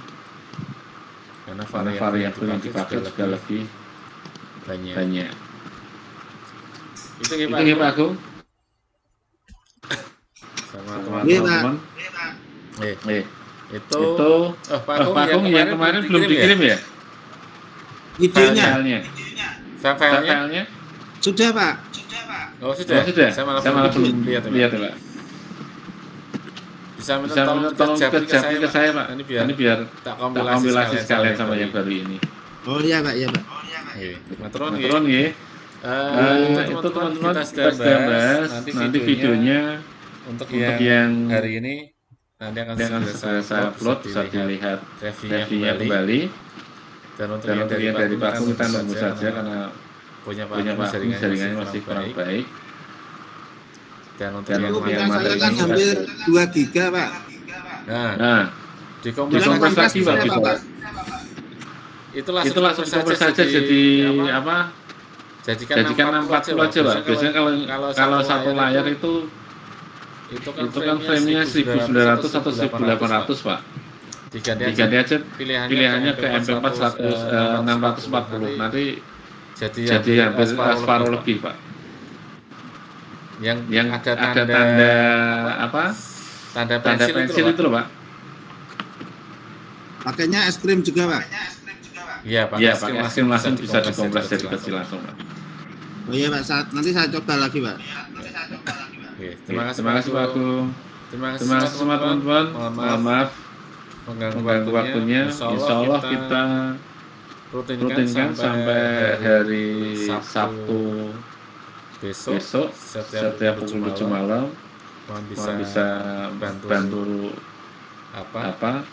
Karena variabel yang dipakai juga lebih banyak. Itu ya Pak Agung. Sama teman-teman. Itu Pak Agung yang kemarin belum dikirim ya? Videonya. Filenya? Sudah, Pak. Oh, sudah. Saya malah belum lihat, Pak. Bisa minta tolong ke saya, Pak. Ini biar tak kompilasi sekalian sama yang baru ini. Oh iya, Pak, Matron nggih. Itu teman-teman kita sudah bahas. Nanti videonya untuk yang hari ini nanti akan saya upload, bisa dilihat reviewnya kembali. Dan untuk yang dari Pak Agung kita nunggu saja karena punya Pak Agung jaringannya masih kurang baik. Dan untuk yang materi ini hampir 2 giga, Pak. Nah, dikompres lagi Pak. Itu langsung saja jadi apa? Jadikan 60 aja, Pak. Biasanya kalau satu layar itu kan frame-nya 1900 atau 1800, Pak. Diganti aja pilihannya ke MP4 640. Nanti jadi hampir separuh lebih, Pak. Yang ada tanda apa? Tanda pensil itu loh, Pak. Pakainya es krim juga, Pak. Iya, pakai es krim langsung bisa dikompres jadi kecil langsung, Pak. Oh iya, Pak. Nanti saya coba lagi, Pak. Oke, terima kasih Pak Agung. Terima kasih semua teman-teman. Mohon maaf mengganggu waktunya. Insyaallah kita rutinkan sampai hari Sabtu besok setiap pukul 7 malam. Bisa bantu apa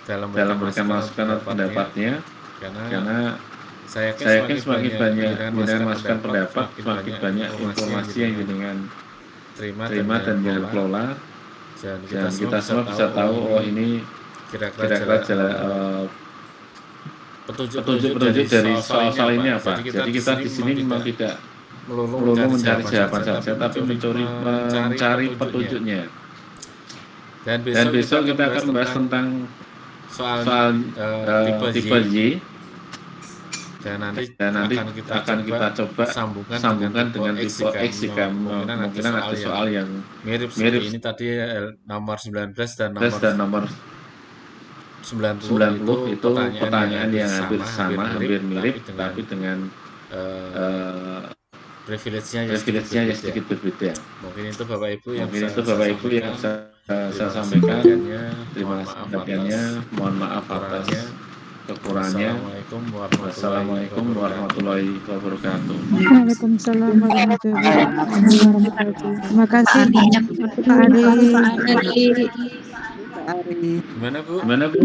dalam memberikan masukan pendapatnya karena saya yakin semakin banyak dengan masukan pendapat, semakin banyak informasi yang dengan terima dan yang kelola, dan kita semua bisa tahu ini kira-kira petunjuk dari soal ini apa. Jadi kita di sini memang tidak melulu mencari jawaban saja, tapi mencari petunjuknya. Dan besok kita akan membahas tentang soal tipe Y. Dan nanti akan kita coba sambungkan dengan tipe X jika kemungkinan ada soal yang mirip ini tadi nomor 19 dan nomor 90 itu pertanyaan yang hampir sama, hampir mirip, tapi dengan privilege-nya ya sedikit berbeda. Mungkin itu Bapak Ibu yang bisa saya sampaikan. Terima kasih perhatiannya. Mohon maaf atas kekurangannya. Wassalamualaikum warahmatullahi wabarakatuh. Waalaikumsalam warahmatullahi wabarakatuh. Terima kasih Pak Ari. Gimana Bu?